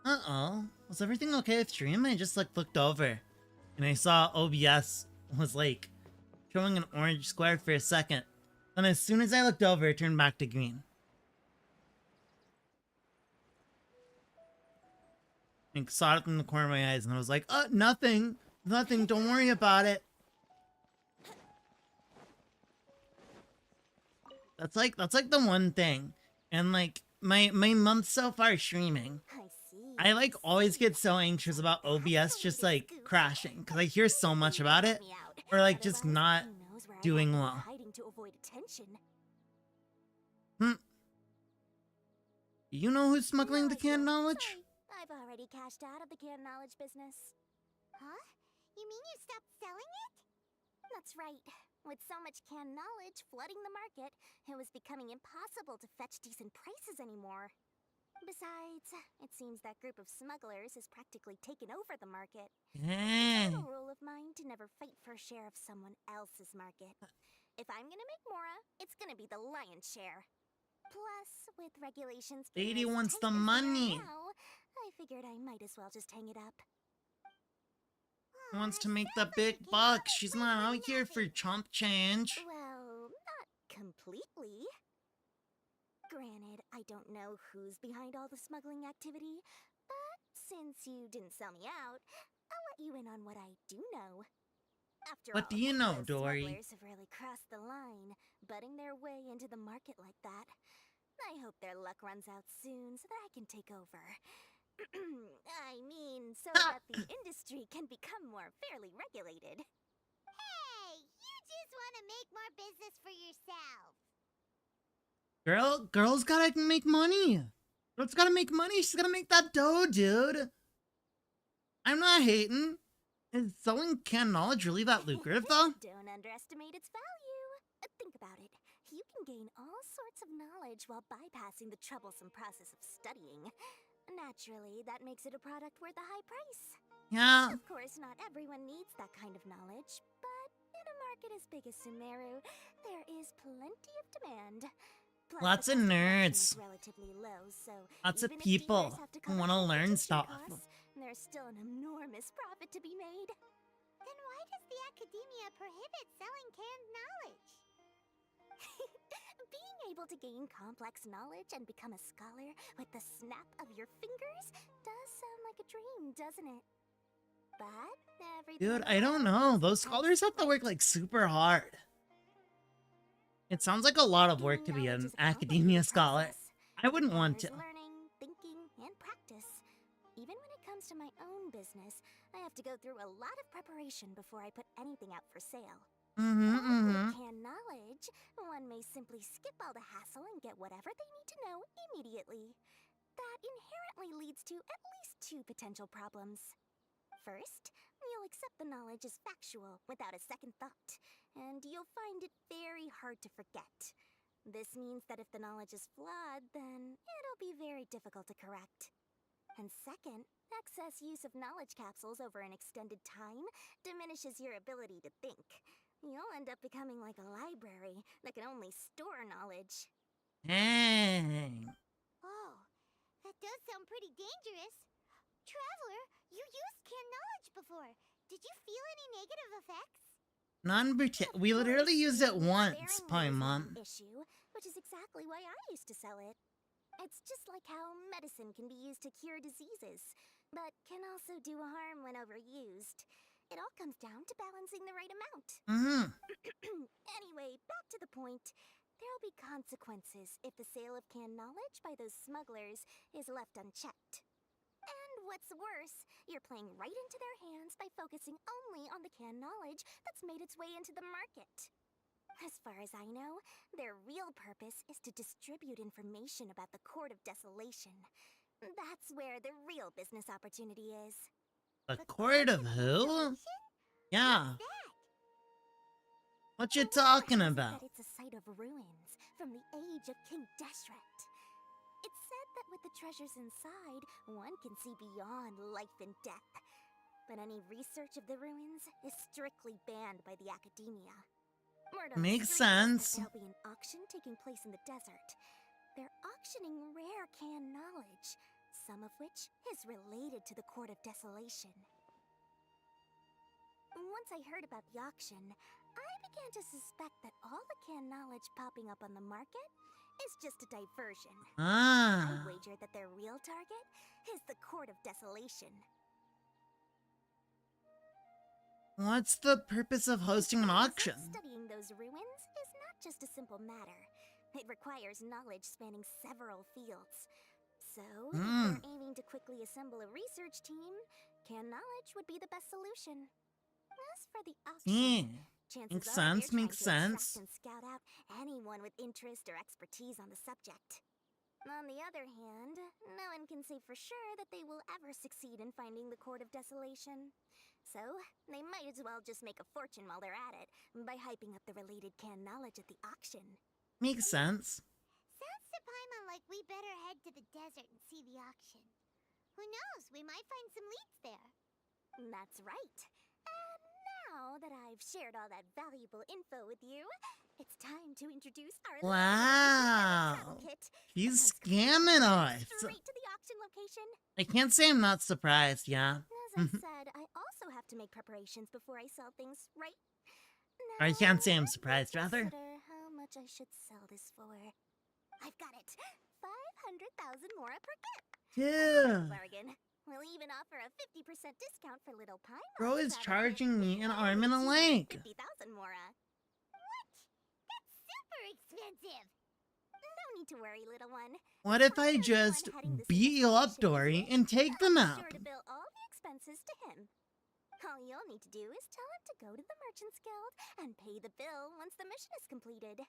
Uh-oh. Was everything okay with stream? I just like looked over and I saw OBS was like showing an orange square for a second. Then as soon as I looked over, it turned back to green. I saw it in the corner of my eyes and I was like, nothing. Nothing, don't worry about it. That's like the one thing. And like my month so far streaming, I see. I like always get so anxious about OBS just like crashing because I hear so much about it, or like just not doing well. Hiding to avoid attention. You know who's smuggling No the canned idea. knowledge? Sorry, I've already cashed out of the canned knowledge business. Huh? You mean you stopped selling it? That's right. With so much canned knowledge flooding the market, it was becoming impossible to fetch decent prices anymore. Besides, it seems that group of smugglers has practically taken over the market. Yeah. It's a rule of mine to never fight for a share of someone else's market. If I'm gonna make Mora, it's gonna be the lion's share. Plus, with regulations getting Lady as wants tight the as they are money. now, I figured I might as well just hang it up. Wants to make the big bucks. She's not out here for chump change. Well, not completely. Granted, I don't know who's behind all the smuggling activity, but since you didn't sell me out, I'll let you in on what I do know. After What all, do you know, those Dory? smugglers have really crossed the line, butting their way into the market like that. I hope their luck runs out soon so that I can take over. I mean, so that the industry can become more fairly regulated. Hey, you just want to make more business for yourself. Girl's gotta make money. Girl's gotta make money. She's gotta make that dough, dude. I'm not hating. Is selling canned knowledge really that lucrative, though? Don't underestimate its value. Think about it. You can gain all sorts of knowledge while bypassing the troublesome process of studying. Naturally, that makes it a product worth a high price. Yeah. Of course, not everyone needs that kind of knowledge, but in a market as big as Sumeru, there is plenty of demand. Plus, Lots the of cost production nerds. is relatively low, so Lots of even if people dealers have to who cover want to all learn logistics stuff. costs, there's still an enormous profit to be made. Then why does the academia prohibit selling canned knowledge? Being able to gain complex knowledge and become a scholar with the snap of your fingers does sound like a dream, doesn't it? But everything Dude, I don't know. Those scholars have to work like super hard. It sounds like a lot of work to be an academia scholar. I wouldn't want to. Learning, thinking, and practice. Even when it comes to my own business, I have to go through a lot of preparation before I put anything out for sale. With canned knowledge, one may simply skip all the hassle and get whatever they need to know immediately. That inherently leads to at least two potential problems. First, you'll accept the knowledge as factual without a second thought, and you'll find it very hard to forget. This means that if the knowledge is flawed, then it'll be very difficult to correct. And second, excess use of knowledge capsules over an extended time diminishes your ability to think. You'll end up becoming like a library that can only store knowledge. Dang. Oh, that does sound pretty dangerous. Traveler, you used canned knowledge before. Did you feel any negative effects? We literally used it once per Sparing is month. not an issue, which is exactly why I used to sell it. It's just like how medicine can be used to cure diseases, but can also do harm when overused. It all comes down to balancing the right amount. Anyway, back to the point. There'll be consequences if the sale of canned knowledge by those smugglers is left unchecked. And what's worse, you're playing right into their hands by focusing only on the canned knowledge that's made its way into the market. As far as I know, their real purpose is to distribute information about the Court of Desolation. That's where the real business opportunity is. The court of who? Yeah. What you talking about? That it's a site of ruins from the age of King Deshret. It's said that with the treasures inside, one can see beyond life and death. But any research of the ruins is strictly banned by the academia. Word on the Makes street is that sense. there'll be an auction taking place in the desert. They're auctioning rare canned knowledge, some of which is related to the Court of Desolation. Once I heard about the auction, I began to suspect that all the canned knowledge popping up on the market is just a diversion. I wager that their real target is the Court of Desolation. What's the purpose of hosting an auction? Studying those ruins is not just a simple matter. It requires knowledge spanning several fields. So, if Hmm. you're aiming to quickly assemble a research team, canned knowledge would be the best solution. As for the auction, chances Makes are sense, they're trying makes to attract sense. and scout out anyone with interest or expertise on the subject. On the other hand, no one can say for sure that they will ever succeed in finding the Court of Desolation. So, they might as well just make a fortune while they're at it by hyping up the related canned knowledge at the auction. Makes sense. Sounds to Paimon like we better head to the desert and see the auction. Who knows, we might find some leads there. That's right. And now that I've shared all that valuable info with you, it's time to introduce our Wow. travel kit. He's That comes scamming us. straight to the auction location. I can't say I'm not surprised, yeah. As I said, I also have to make preparations before I sell things, right? Or you can't say I'm let me surprised, rather. consider how much I should sell this for. I've got it. 500,000 mora per kit. Yeah. Bargain. We'll even offer a 50% discount for little Paimon. Bro is charging me an arm and a leg. 50,000 mora. That's super expensive! No need to worry, little one. What if I I'll be the just one heading this beat you up, investigation, Dory, so and take the I'll be map? sure to bill all the expenses to him. All you'll need to do is tell him to go to the Merchants Guild and pay the bill once the mission is completed.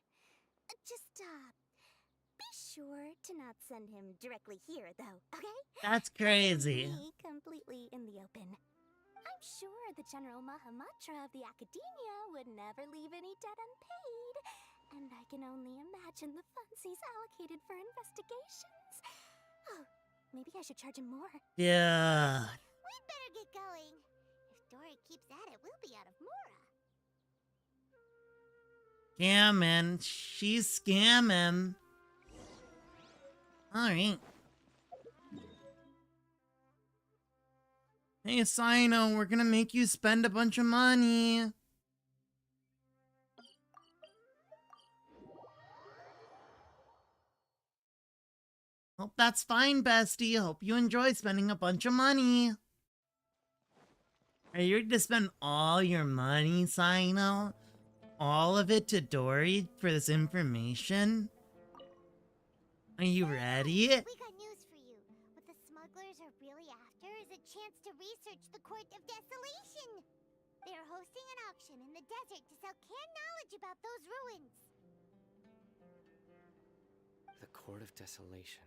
Just, be sure to not send him directly here, though, okay? That's crazy. Me completely in the open. I'm sure the General Mahamatra of the Academia would never leave any debt unpaid, and I can only imagine the funds he's allocated for investigations. Oh, maybe I should charge him more. Yeah. We'd better get going. If Dory keeps at it, we'll be out of mora. Scamming. She's scamming. Alright. Hey, Cyno, we're gonna make you spend a bunch of money. Hope that's fine, bestie. Hope you enjoy spending a bunch of money. Are you ready to spend all your money, Cyno? All of it to Dory for this information? Are you ready? We got news for you. What the smugglers are really after is a chance to research the Court of Desolation. They are hosting an auction in the desert to sell canned knowledge about those ruins. The Court of Desolation.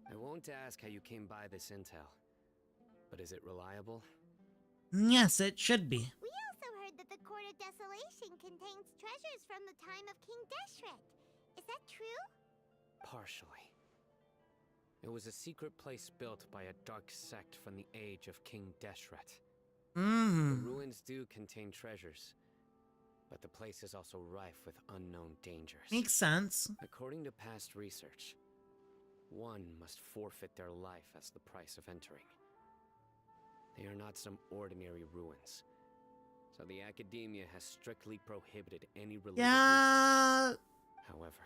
I won't ask how you came by this intel, but is it reliable? Yes, it should be. We also heard that the Court of Desolation contains treasures from the time of King Deshret. Is that true? Partially. It was a secret place built by a dark sect from the age of King Deshret. The ruins do contain treasures, but the place is also rife with unknown dangers. Makes sense. According to past research, one must forfeit their life as the price of entering. They are not some ordinary ruins, so the Academia has strictly prohibited any related research. However,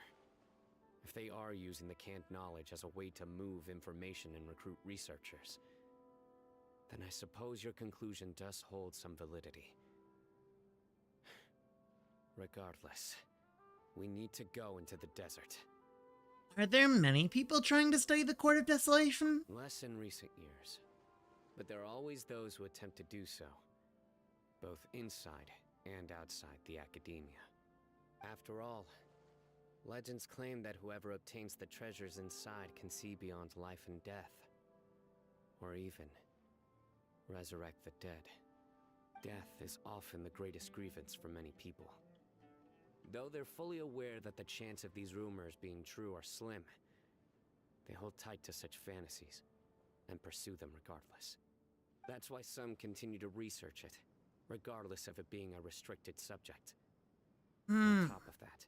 if they are using the canned knowledge as a way to move information and recruit researchers, then I suppose your conclusion does hold some validity. Regardless, we need to go into the desert. Are there many people trying to study the Court of Desolation? Less in recent years, but there are always those who attempt to do so, both inside and outside the Academia. After all, legends claim that whoever obtains the treasures inside can see beyond life and death, or even resurrect the dead. Death is often the greatest grievance for many people. Though they're fully aware that the chance of these rumors being true are slim, they hold tight to such fantasies and pursue them regardless. That's why some continue to research it, regardless of it being a restricted subject. On top of that,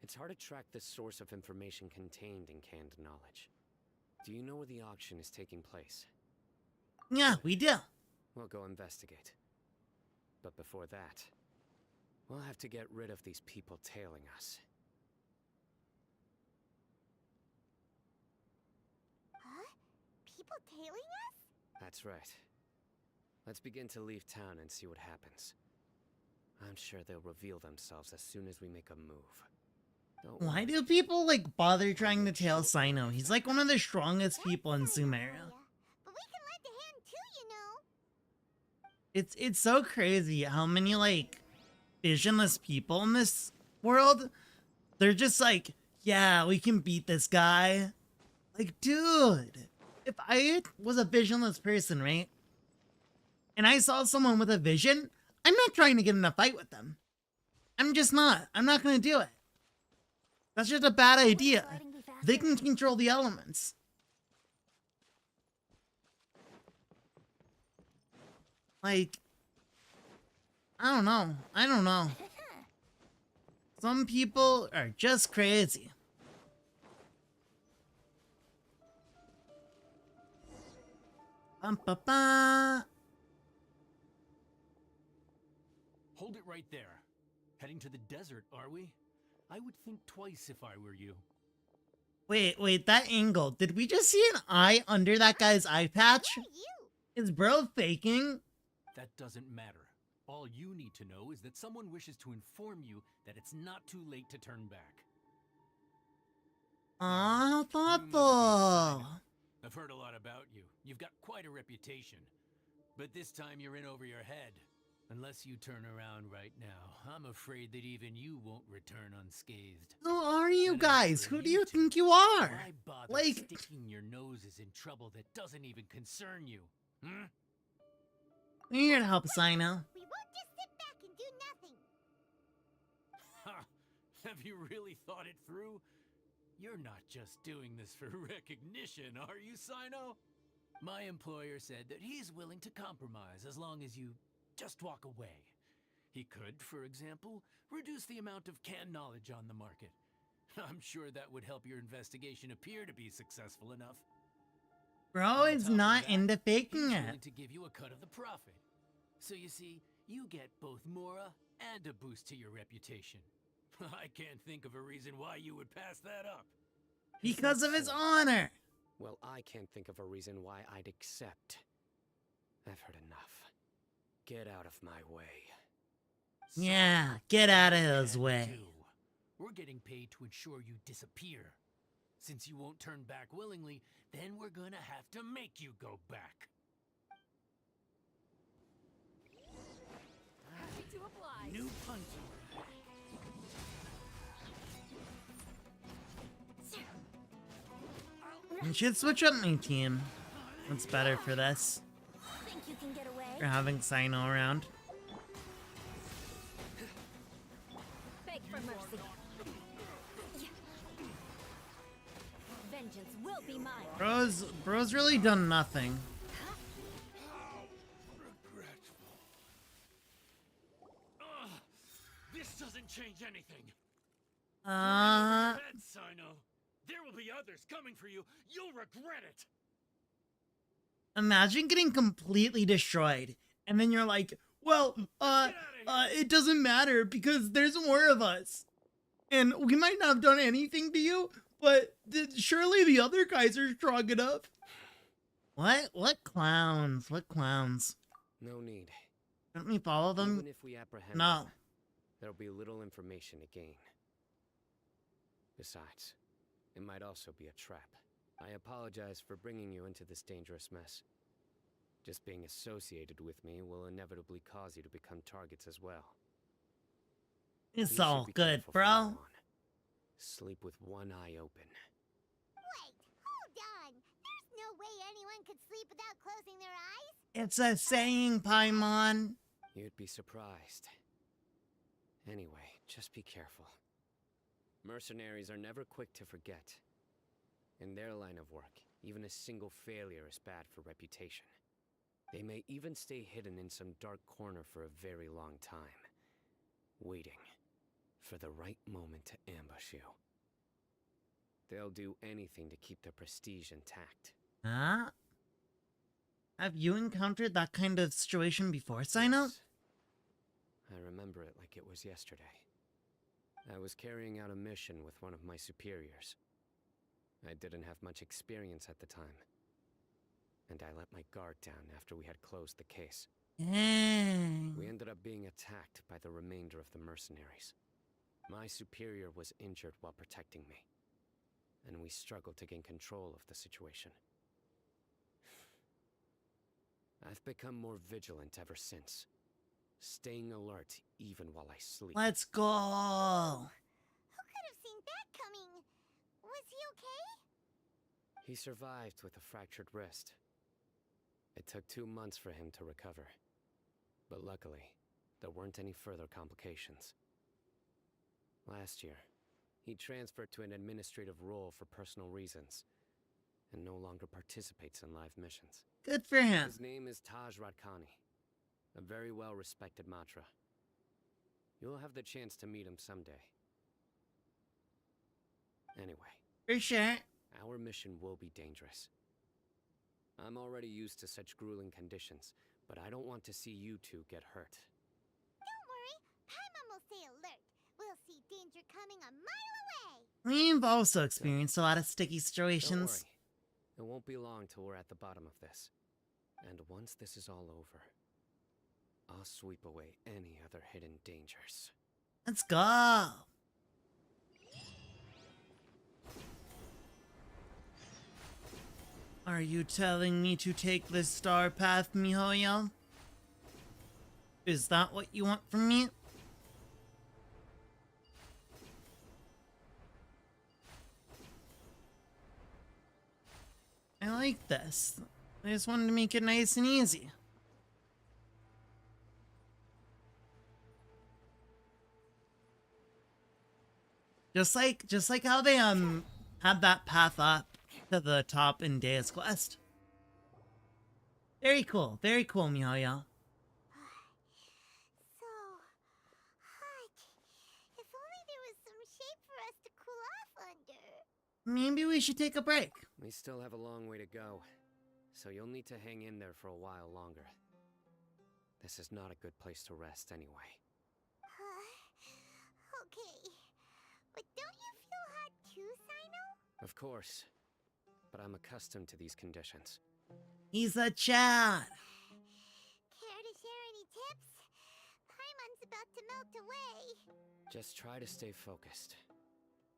it's hard to track the source of information contained in canned knowledge. Do you know where the auction is taking place? Yeah, we do. We'll go investigate. But before that, we'll have to get rid of these people tailing us. Huh? People tailing us? That's right. Let's begin to leave town and see what happens. I'm sure they'll reveal themselves as soon as we make a move. Why do people, like, bother trying to tail Cyno? He's, like, one of the strongest people in Sumeria. But we can lend a hand too, you know. It's so crazy how many, like, visionless people in this world, they're just like, yeah, we can beat this guy. Like, dude, if I was a visionless person, right, and I saw someone with a vision, I'm not trying to get in a fight with them. I'm just not. I'm not going to do it. That's just a bad idea. They can control the elements. Like, I don't know. I don't know. Some people are just crazy. Ba. Hold it right there. Heading to the desert, are we? I would think twice if I were you. Wait, that angle. Did we just see an eye under that guy's eye patch? Is bro faking? That doesn't matter. All you need to know is that someone wishes to inform you that it's not too late to turn back. Aw, thoughtful. I've heard a lot about you. You've got quite a reputation. But this time you're in over your head. Unless you turn around right now, I'm afraid that even you won't return unscathed. Who are you And guys? for Who do you two, think you are? Why bother Like, sticking your noses in trouble that doesn't even concern you? Hmm? we're here to help Cyno. We won't just sit back and do nothing. Ha! Have you really thought it through? You're not just doing this for recognition, are you, Cyno? My employer said that he's willing to compromise as long as you just walk away. He could, for example, reduce the amount of canned knowledge on the market. I'm sure that would help your investigation appear to be successful enough. Bro is not into faking He's it. willing to give you a cut of the profit. So you see, you get both Mora and a boost to your reputation. I can't think of a reason why you would pass that up. Because of his honor. Well, I can't think of a reason why I'd accept. I've heard enough. Get out of my way. Yeah, get out of his way. We're getting paid to ensure you disappear. Since you won't turn back willingly, then we're gonna have to make you go back. Happy to apply. New punch. You should switch up my team. What's better for this? Think you can get away? For having Cyno around. Beg for mercy. Vengeance will be mine. Bro's really done nothing. This doesn't change anything. Uh, Cyno. There will be others coming for you. You'll regret it. imagine getting completely destroyed. And then you're like, well, it doesn't matter because there's more of us. And we might not have done anything to you, but surely the other guys are strong enough. What? What clowns? What clowns? No need. Don't we follow them? Even if we apprehend No. them, there'll be little information to gain. Besides, it might also be a trap. I apologize for bringing you into this dangerous mess. Just being associated with me will inevitably cause you to become targets as well. It's You should all be good, careful from now bro. on. Sleep with one eye open. Wait, hold on. There's no way anyone could sleep without closing their eyes. It's a saying, Paimon. You'd be surprised. Anyway, just be careful. Mercenaries are never quick to forget. In their line of work, even a single failure is bad for reputation. They may even stay hidden in some dark corner for a very long time, waiting for the right moment to ambush you. They'll do anything to keep their prestige intact. Huh? Have you encountered that kind of situation before, Cyno? Yes. I remember it like it was yesterday. I was carrying out a mission with one of my superiors. I didn't have much experience at the time, and I let my guard down after we had closed the case. Dang. We ended up being attacked by the remainder of the mercenaries. My superior was injured while protecting me, and we struggled to gain control of the situation. I've become more vigilant ever since, staying alert even while I sleep. Let's go. Who could have seen that coming? Was he okay? He survived with a fractured wrist. It took 2 months for him to recover, but luckily, there weren't any further complications. Last year, he transferred to an administrative role for personal reasons, and no longer participates in live missions. Good for him. His name is Taj Radkani, a very well-respected Matra. You'll have the chance to meet him someday. Anyway. For sure. Our mission will be dangerous. I'm already used to such grueling conditions, but I don't want to see you two get hurt. Don't worry, Paimon will stay alert. We'll see danger coming a mile away. We've also experienced a lot of sticky Don't situations. worry. It won't be long till we're at the bottom of this. And once this is all over, I'll sweep away any other hidden dangers. Let's go. Are you telling me to take the star path, MiHoYo? Is that what you want from me? I like this. I just wanted to make it nice and easy. Just like how they had that path up to the top in Deus Quest. Very cool, MiHoYo. So hot. If only there was some shade for us to cool off under. Maybe we should take a break. We still have a long way to go, so you'll need to hang in there for a while longer. This is not a good place to rest anyway. Okay. But don't you feel hot too, Cyno? Of course, but I'm accustomed to these conditions. He's a Chad. Care to share any tips? Paimon's about to melt away. Just try to stay focused.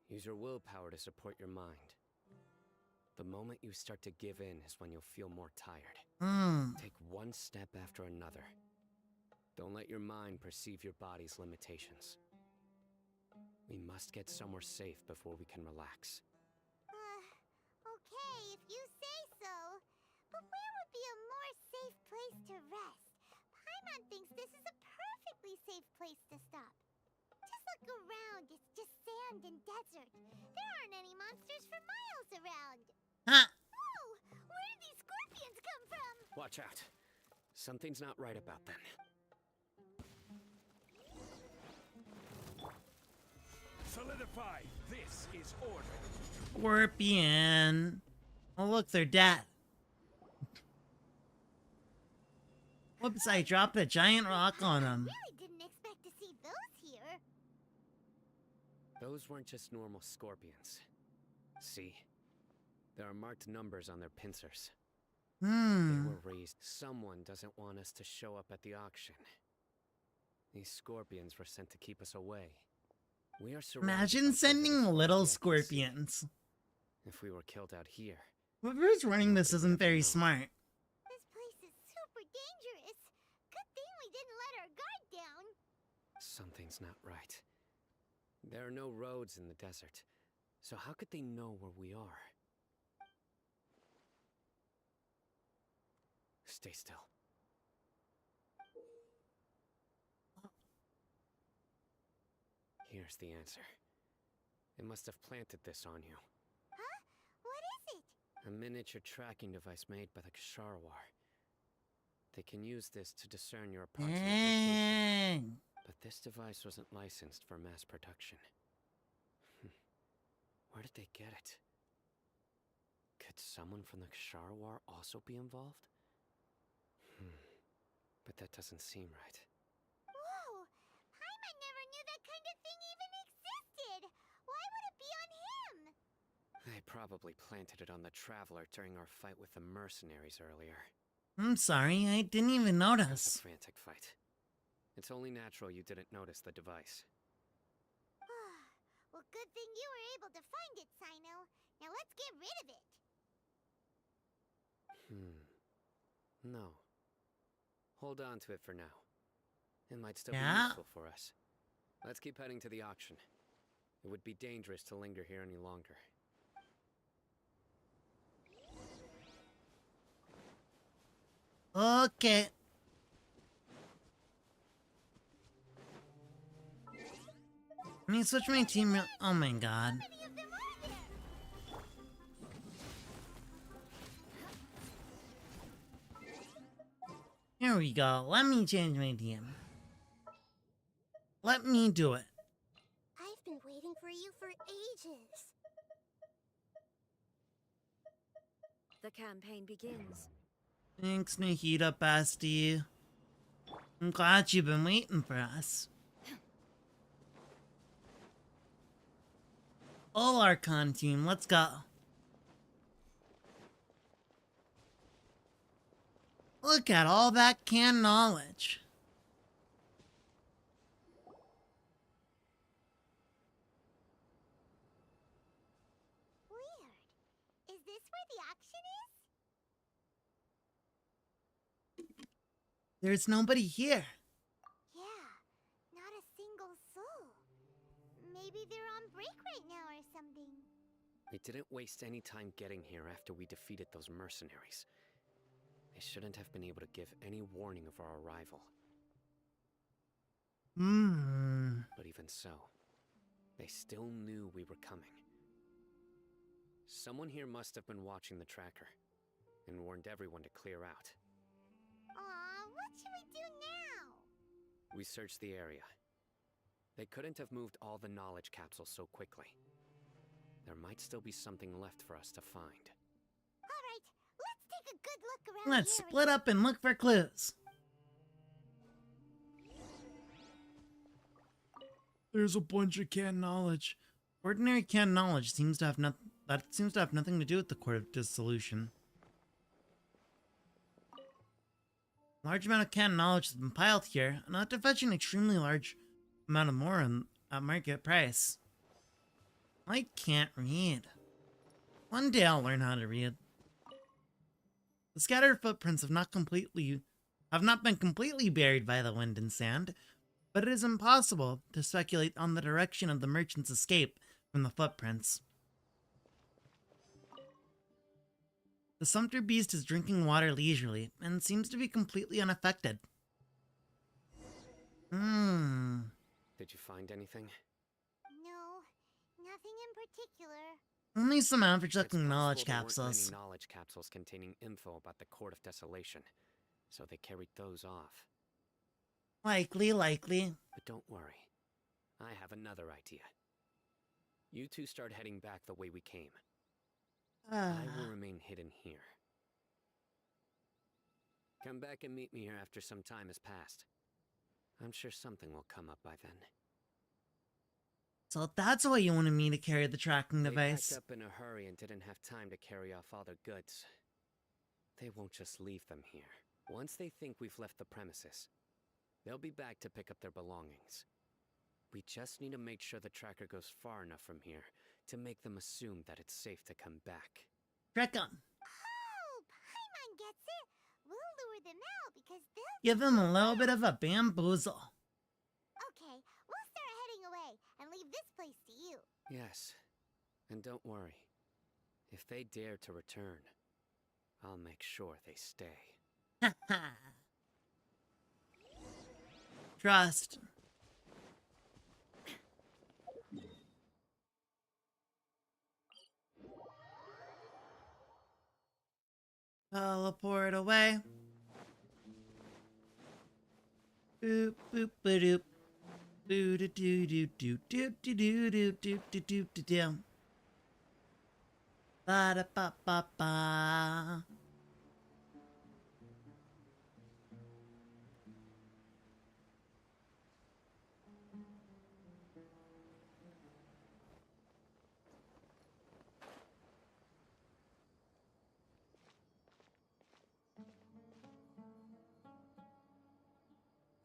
Use your willpower to support your mind. The moment you start to give in is when you'll feel more tired. Take one step after another. Don't let your mind perceive your body's limitations. We must get somewhere safe before we can relax. Okay, if you say so. But where would be a more safe place to rest? Paimon thinks this is a perfectly safe place to stop. Just look around, it's just sand and desert. There aren't any monsters for miles around. Huh. Oh, where did these scorpions come from? Watch out. Something's not right about them. Solidify. This is order. Scorpion. Oh look, they're dead. Whoops, I dropped a giant rock on them. Really didn't expect to see those here. Those weren't just normal scorpions. See? There are marked numbers on their pincers. They were raised. Someone doesn't want us to show up at the auction. These scorpions were sent to keep us away. We are surrounded Imagine by sending visitors little from the scorpions. If we were killed out here, Whoever's running this isn't very smart. This place is super dangerous. Good thing we didn't let our guard down. something's not right. There are no roads in the desert, so how could they know where we are? Stay still. Here's the answer. It must have planted this on you. Huh? What is it? A miniature tracking device made by the Ksharawar. They can use this to discern your approximate location. But this device wasn't licensed for mass production. Where did they get it? Could someone from the Ksharawar also be involved? But that doesn't seem right. Whoa! Paimon never knew that kind of thing even existed! Why would it be on him? They probably planted it on the Traveler during our fight with the mercenaries earlier. I'm sorry, I didn't even It was notice. a frantic fight. It's only natural you didn't notice the device. Well, good thing you were able to find it, Cyno. Now let's get rid of it. No. Hold on to it for now. It might still Yeah. be useful for us. Let's keep heading to the auction. It would be dangerous to linger here any longer. Okay. Let me switch my team. Oh my god. Many of them are there? Here we go. Let me change my team. Let me do it. I've been waiting for you for ages. The campaign begins. Thanks, Nahida Basti. I'm glad you've been waiting for us. All Archon team, let's go. Look at all that canned knowledge. Weird. Is this where the auction is? There's nobody here. Yeah, not a single soul. Maybe they're on break right now or something. They didn't waste any time getting here after we defeated those mercenaries. They shouldn't have been able to give any warning of our arrival. But even so, they still knew we were coming. Someone here must have been watching the tracker and warned everyone to clear out. Aw, what should we do now? We searched the area. They couldn't have moved all the knowledge capsules so quickly. There might still be something left for us to find. Alright, let's take a good look around Let's here. split up and look for clues. There's a bunch of canned knowledge. Ordinary canned knowledge seems to have nothing to do with the Court of Dissolution. Large amount of canned knowledge has been piled here, enough to fetch an extremely large amount of more at market price. I can't read. One day I'll learn how to read. The scattered footprints have not been completely buried by the wind and sand, but it is impossible to speculate on the direction of the merchant's escape from the footprints. The sumpter beast is drinking water leisurely and seems to be completely unaffected. Did you find anything? No, nothing in particular. Only some average It's looking knowledge possible there weren't capsules. many knowledge capsules containing info about the Court of Desolation, so they carried those off. Likely. But don't worry. I have another idea. You two start heading back the way we came. I will remain hidden here. Come back and meet me here after some time has passed. I'm sure something will come up by then. So that's why you wanted me to carry the tracking device. They packed up in a hurry and didn't have time to carry off all their goods. They won't just leave them here. Once they think we've left the premises, they'll be back to pick up their belongings. We just need to make sure the tracker goes far enough from here to make them assume that it's safe to come back. Recon. Oh, Paimon gets it. We'll lure them out because they'll... Give him a little bit of a bamboozle. Okay, we'll start heading away and leave this place to you. Yes, and don't worry. If they dare to return, I'll make sure they stay. Trust. Teleport away. Boop boop ba doop. Boo doo doo doo doo doo doo doo doo doo doo doo doo doo. Ba da ba ba ba.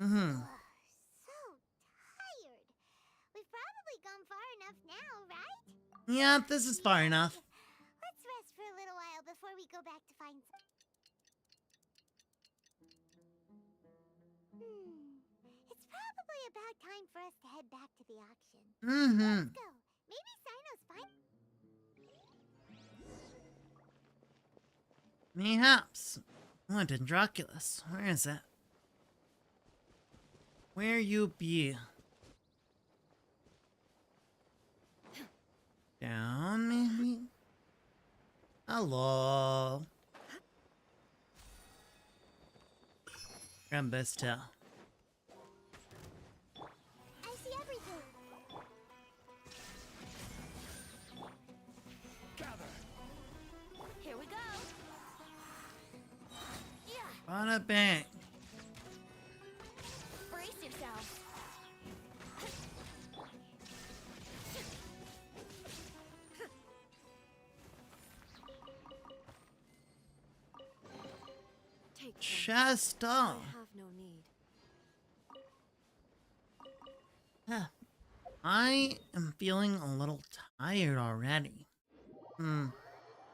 Mm-hmm. So tired. We've probably gone far enough now, right? Yeah, this is far enough. Let's rest for a little while before we go back to find some... It's probably about time for us to head back to the auction. Mm-hmm. Let's go. Maybe Cyno's fine. Mayhaps. Oh, Dendroculus. Where is it? Where you be? Down, maybe? Hello. Grab this tail. I see everything. Here we go. Yeah, Bada bang. brace yourself. Take them. Chest I off. have no need. Yeah. I am feeling a little tired already.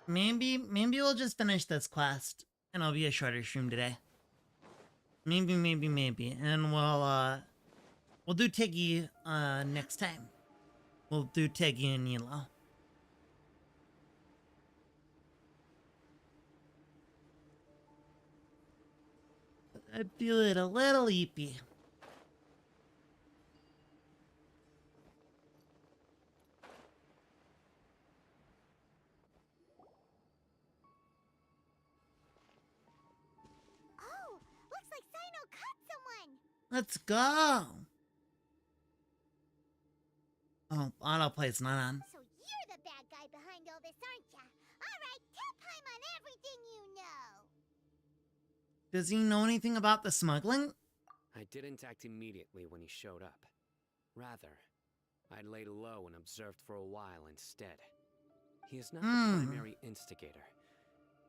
Maybe we'll just finish this quest and it'll be a shorter stream today. Maybe. And we'll do Tiggy next time. We'll do Tiggy and Nilo. I feel it a little eepy. Oh, looks like Cyno caught someone. Let's go. Oh, autoplay's not on. So you're the bad guy behind all this, aren't ya? All right, tell Paimon everything you know. Does he know anything about the smuggling? I didn't act immediately when he showed up. Rather, I laid low and observed for a while instead. He is not the primary instigator,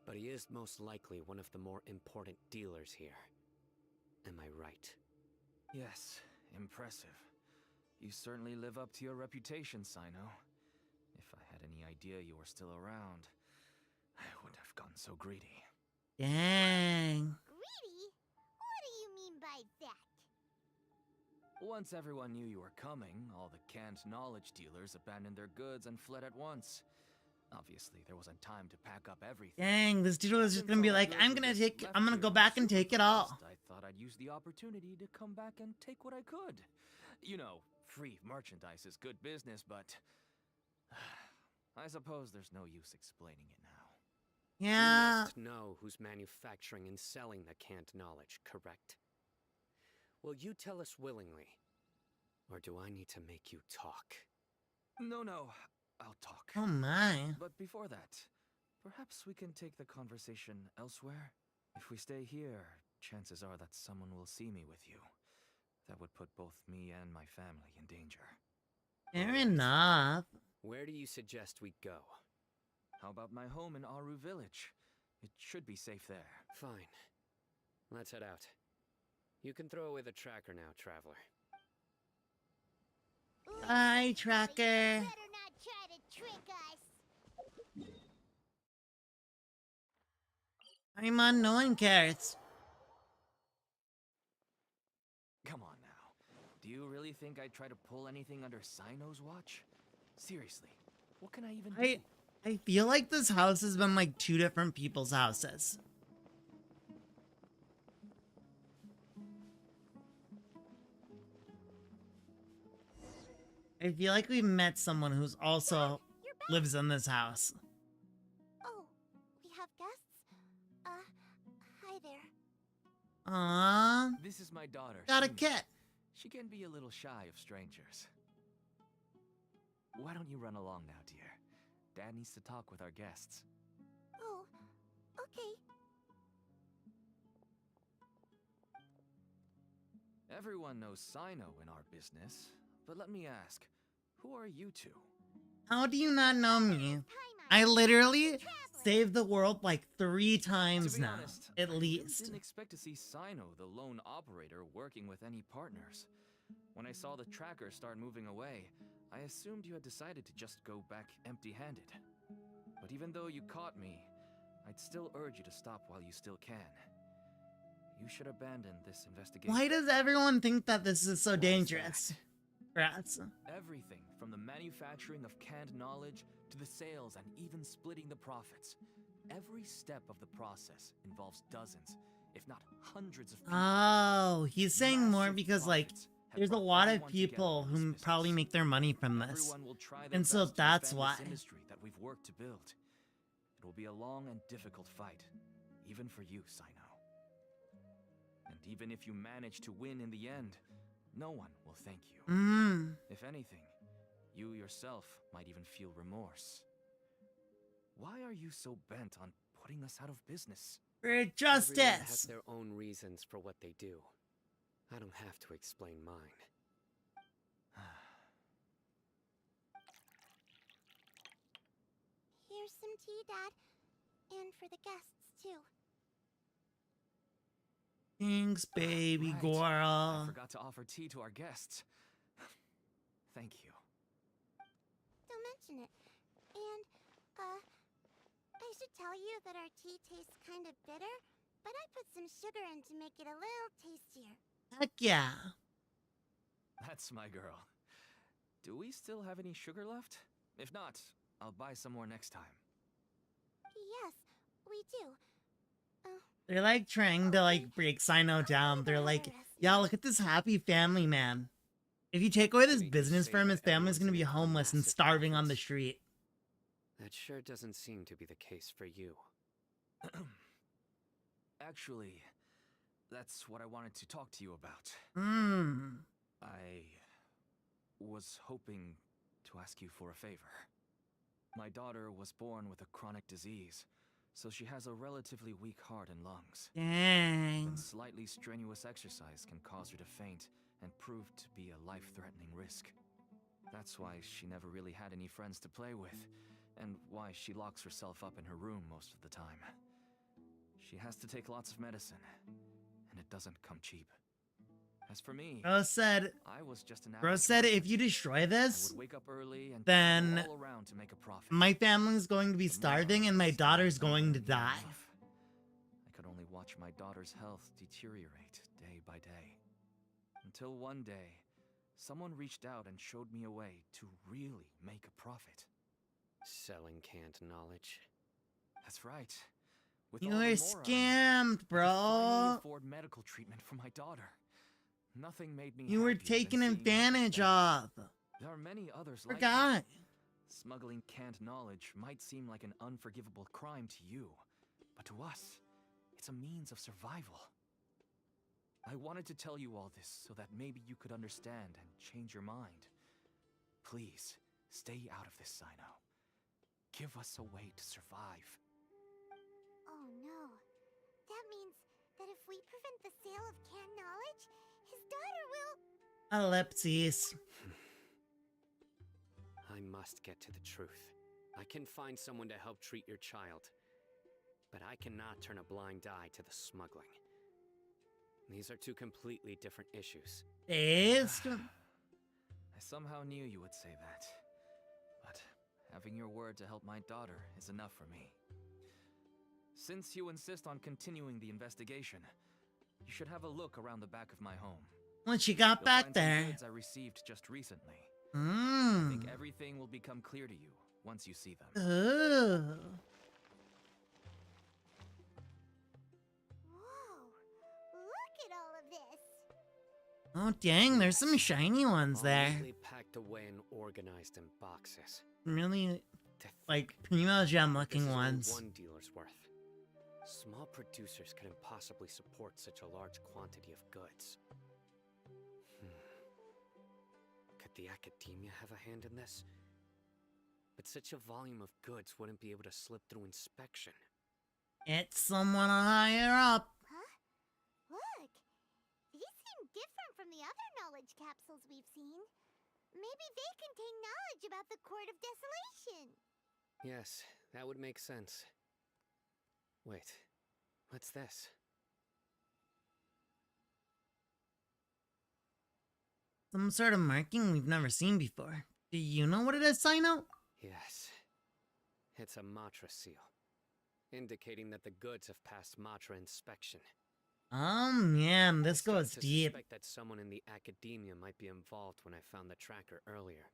but he is most likely one of the more important dealers here. Am I right? Yes, impressive. You certainly live up to your reputation, Cyno. If I had any idea you were still around, I wouldn't have gotten so greedy. Dang. Greedy? What do you mean by that? Once everyone knew you were coming, all the canned knowledge dealers abandoned their goods and fled at once. Obviously, there wasn't time to pack up everything. Dang, this dude was just gonna be like, I'm gonna go back and take it all. I thought I'd use the opportunity to come back and take what I could. You know, free merchandise is good business, but I suppose there's no use explaining it now. Yeah. You must know who's manufacturing and selling the canned knowledge, correct? Will you tell us willingly? Or do I need to make you talk? No, I'll talk. Oh my. But before that, perhaps we can take the conversation elsewhere? If we stay here, chances are that someone will see me with you. That would put both me and my family in danger. Fair enough. Where do you suggest we go? How about my home in Aru Village? It should be safe there. Fine. Let's head out. You can throw away the tracker now, traveler. Bye, tracker. Better not try to trick us. I'm on, no one cares. Come on now. Do you really think I'd try to pull anything under Cyno's watch? Seriously, what can I even do? I feel like this house has been like two different people's houses. I feel like we've met someone who's also lives in this house. Oh, we have guests? Hi there. Aww. This is my daughter. Got a Cyno. kit. She can be a little shy of strangers. Why don't you run along now, dear? Dad needs to talk with our guests. Oh, okay. Everyone knows Cyno in our business, but let me ask, who are you two? How do you not know me? Paimon, I literally traveler. saved the world like 3 times To be now, honest, at I really least. didn't expect to see Cyno, the lone operator, working with any partners. When I saw the tracker start moving away, I assumed you had decided to just go back empty-handed. But even though you caught me, I'd still urge you to stop while you still can. You should abandon this investigation. Why does everyone think that this is so dangerous? Rats. Everything from the manufacturing of canned knowledge to the sales and even splitting the profits. Every step of the process involves dozens, if not hundreds of people. Oh, he's saying more Massive because, like, profits have there's a brought lot of everyone together people in this who business. probably make their money from this. Everyone will try their And so best to that's defend why. this industry that we've worked to build. It will be a long and difficult fight, even for you, Cyno. And even if you manage to win in the end, no one will thank you. If anything, you yourself might even feel remorse. Why are you so bent on putting us out of business? For Everyone has justice. their own reasons for what they do. I don't have to explain mine. Here's some tea, Dad. And for the guests, too. Thanks, baby Right. I girl. forgot to offer tea to our guests. Thank you. Don't mention it. And, I should tell you that our tea tastes kind of bitter, but I put some sugar in to make it a little tastier. Heck yeah. That's my girl. Do we still have any sugar left? If not, I'll buy some more next time. Yes, we do. They're like trying to like break Cyno down. They're like, yeah, look at this happy family man. If you take away this business from him, his family's gonna be homeless and starving on the street. That sure doesn't seem to be the case for you. Actually, that's what I wanted to talk to you about. I was hoping to ask you for a favor. My daughter was born with a chronic disease, so she has a relatively weak heart and lungs. Dang. And slightly strenuous exercise can cause her to faint and prove to be a life-threatening risk. That's why she never really had any friends to play with, and why she locks herself up in her room most of the time. She has to take lots of medicine, and it doesn't come cheap. As for me, Bro said, I was just an if you destroy I this, would wake up early and then travel all around to make a profit. my family's going to be starving and my daughter's going to die. I could only watch my daughter's health deteriorate day by day. Until one day, someone reached out and showed me a way to really make a profit. Selling canned knowledge. That's right. With You all were the scammed, I could finally bro. afford medical treatment for my daughter. Nothing made me You were happier than taken seeing her advantage success. of. There are many others like Forgot. it. Smuggling canned knowledge might seem like an unforgivable crime to you, but to us, it's a means of survival. I wanted to tell you all this so that maybe you could understand and change your mind. Please, stay out of this, Cyno. Give us a way to survive. Oh no. That means that if we prevent the sale of canned knowledge, his daughter will... Ellipses. I must get to the truth. I can find someone to help treat your child, but I cannot turn a blind eye to the smuggling. These are two completely different issues. I somehow knew you would say that. But having your word to help my daughter is enough for me. Since you insist on continuing the investigation, you should have a look around the back of my home. When she got You'll back find some there. goods I received just recently. I think Mmm. everything will become clear to you once you see them. Ooh. Whoa. Look at all of this. Oh dang, there's some shiny ones All there. neatly packed away and organized in boxes. Really, To like, primo gem This looking is only ones. one dealer's worth. Small producers couldn't possibly support such a large quantity of goods. Could the academia have a hand in this? But such a volume of goods wouldn't be able to slip through inspection. It's someone higher up. Huh? Look. These seem different from the other knowledge capsules we've seen. Maybe they contain knowledge about the Court of Desolation. Yes, that would make sense. Wait, what's this? Some sort of marking we've never seen before. Do you know what it is, Cyno? Yes. It's a Matra seal, indicating that the goods have passed Matra inspection. Man, this goes I deep. suspect that someone in the academia might be involved when I found the tracker earlier.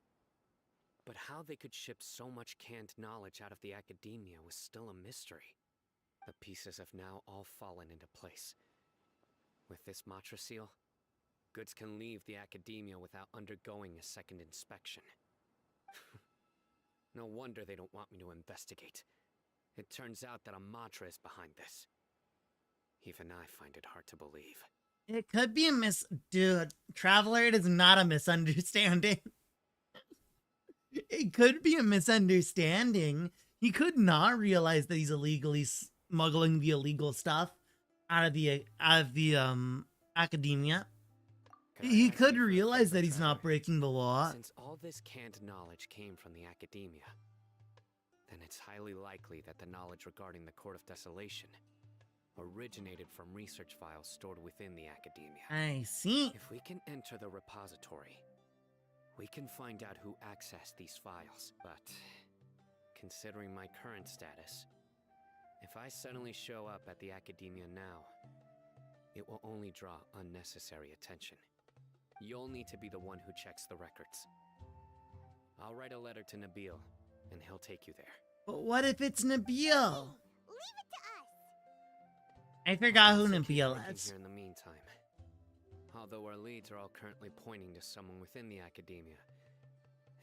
But how they could ship so much canned knowledge out of the academia was still a mystery. The pieces have now all fallen into place. With this Matra seal, goods can leave the academia without undergoing a second inspection. No wonder they don't want me to investigate. It turns out that a Matra is behind this. Even I find it hard to believe. It could be a Dude, Traveler, it is not a misunderstanding. It could be a misunderstanding. He could not realize that he's illegally smuggling the illegal stuff out of the academia. He could realize that he's not breaking the law. Since all this canned knowledge came from the academia, then it's highly likely that the knowledge regarding the Court of Desolation originated from research files stored within the academia. I see. If we can enter the repository, we can find out who accessed these files. But considering my current status, if I suddenly show up at the academia now, it will only draw unnecessary attention. You'll need to be the one who checks the records. I'll write a letter to Nabil, and he'll take you there. But what if it's Nabil? Leave it to us. I forgot who Nabil is. Here in the meantime, although our leads are all currently pointing to someone within the academia,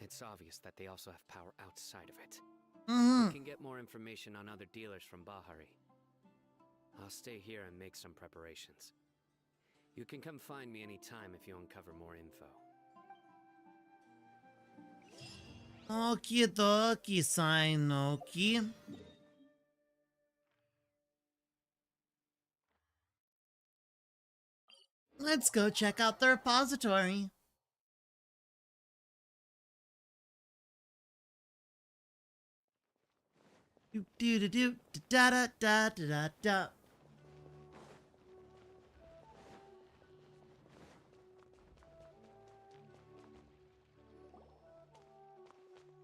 it's obvious that they also have power outside of it. We can get more information on other dealers from Bahari. I'll stay here and make some preparations. You can come find me anytime if you uncover more info. Okie dokie, Cynoki. Let's go check out the repository. Do do do do da da da da da da.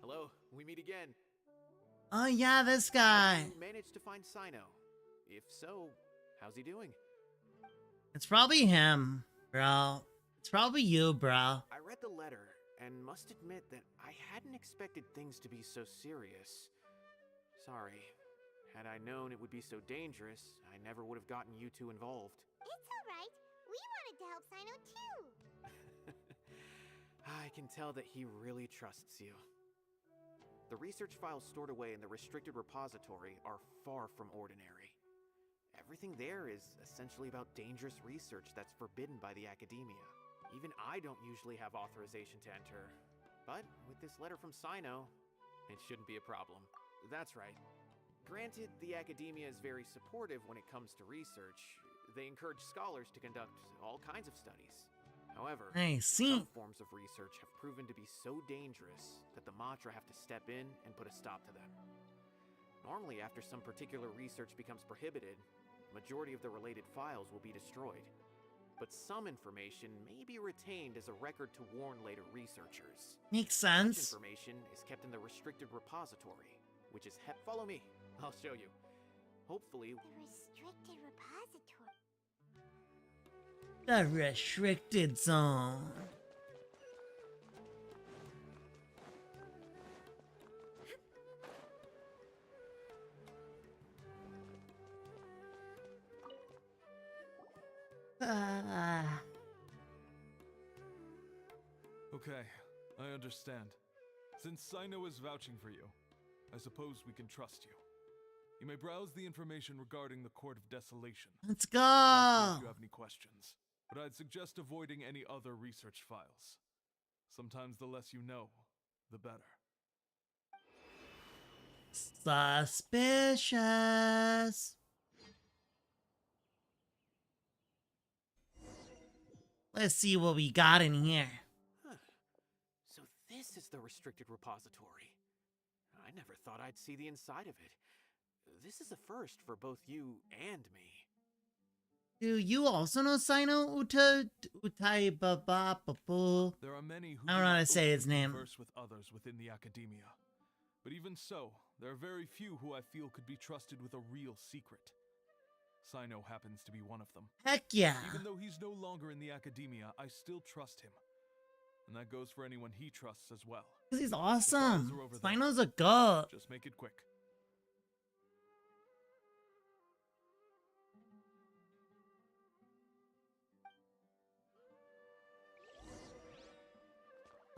Hello, we meet again. Oh yeah, this guy. You managed to find Cyno. If so, how's he doing? It's probably him, bro. It's probably you, bro. I read the letter and must admit that I hadn't expected things to be so serious. Sorry. Had I known it would be so dangerous, I never would have gotten you two involved. It's alright. We wanted to help Cyno too. I can tell that he really trusts you. The research files stored away in the restricted repository are far from ordinary. Everything there is essentially about dangerous research that's forbidden by the academia. Even I don't usually have authorization to enter. But with this letter from Cyno, it shouldn't be a problem. That's right. Granted, the academia is very supportive when it comes to research. They encourage scholars to conduct all kinds of studies. However, I see. Some forms of research have proven to be so dangerous that the Matra have to step in and put a stop to them. Normally, after some particular research becomes prohibited, the majority of the related files will be destroyed. But some information may be retained as a record to warn later researchers. Makes sense. Such information is kept in the restricted repository, which is follow me. I'll show you. Hopefully... The restricted repository. The restricted zone. Okay, I understand. Since Cyno is vouching for you, I suppose we can trust you. You may browse the information regarding the Court of Desolation. Let's go! If you have any questions, but I'd suggest avoiding any other research files. Sometimes the less you know, the better. Suspicious. Let's see what we got in here. Huh. So this is the restricted repository. I never thought I'd see the inside of it. This is a first for both you and me. Do you also know Cyno Utai Baba Babu? There are many who I don't know how to say his name. Converse with others within the academia. But even so, there are very few who I feel could be trusted with a real secret. Cyno happens to be one of them. Heck yeah. Even though he's no longer in the academia, I still trust him. And that goes for anyone he trusts as well. Because he's awesome. Cyno's a there. god. Just make it quick.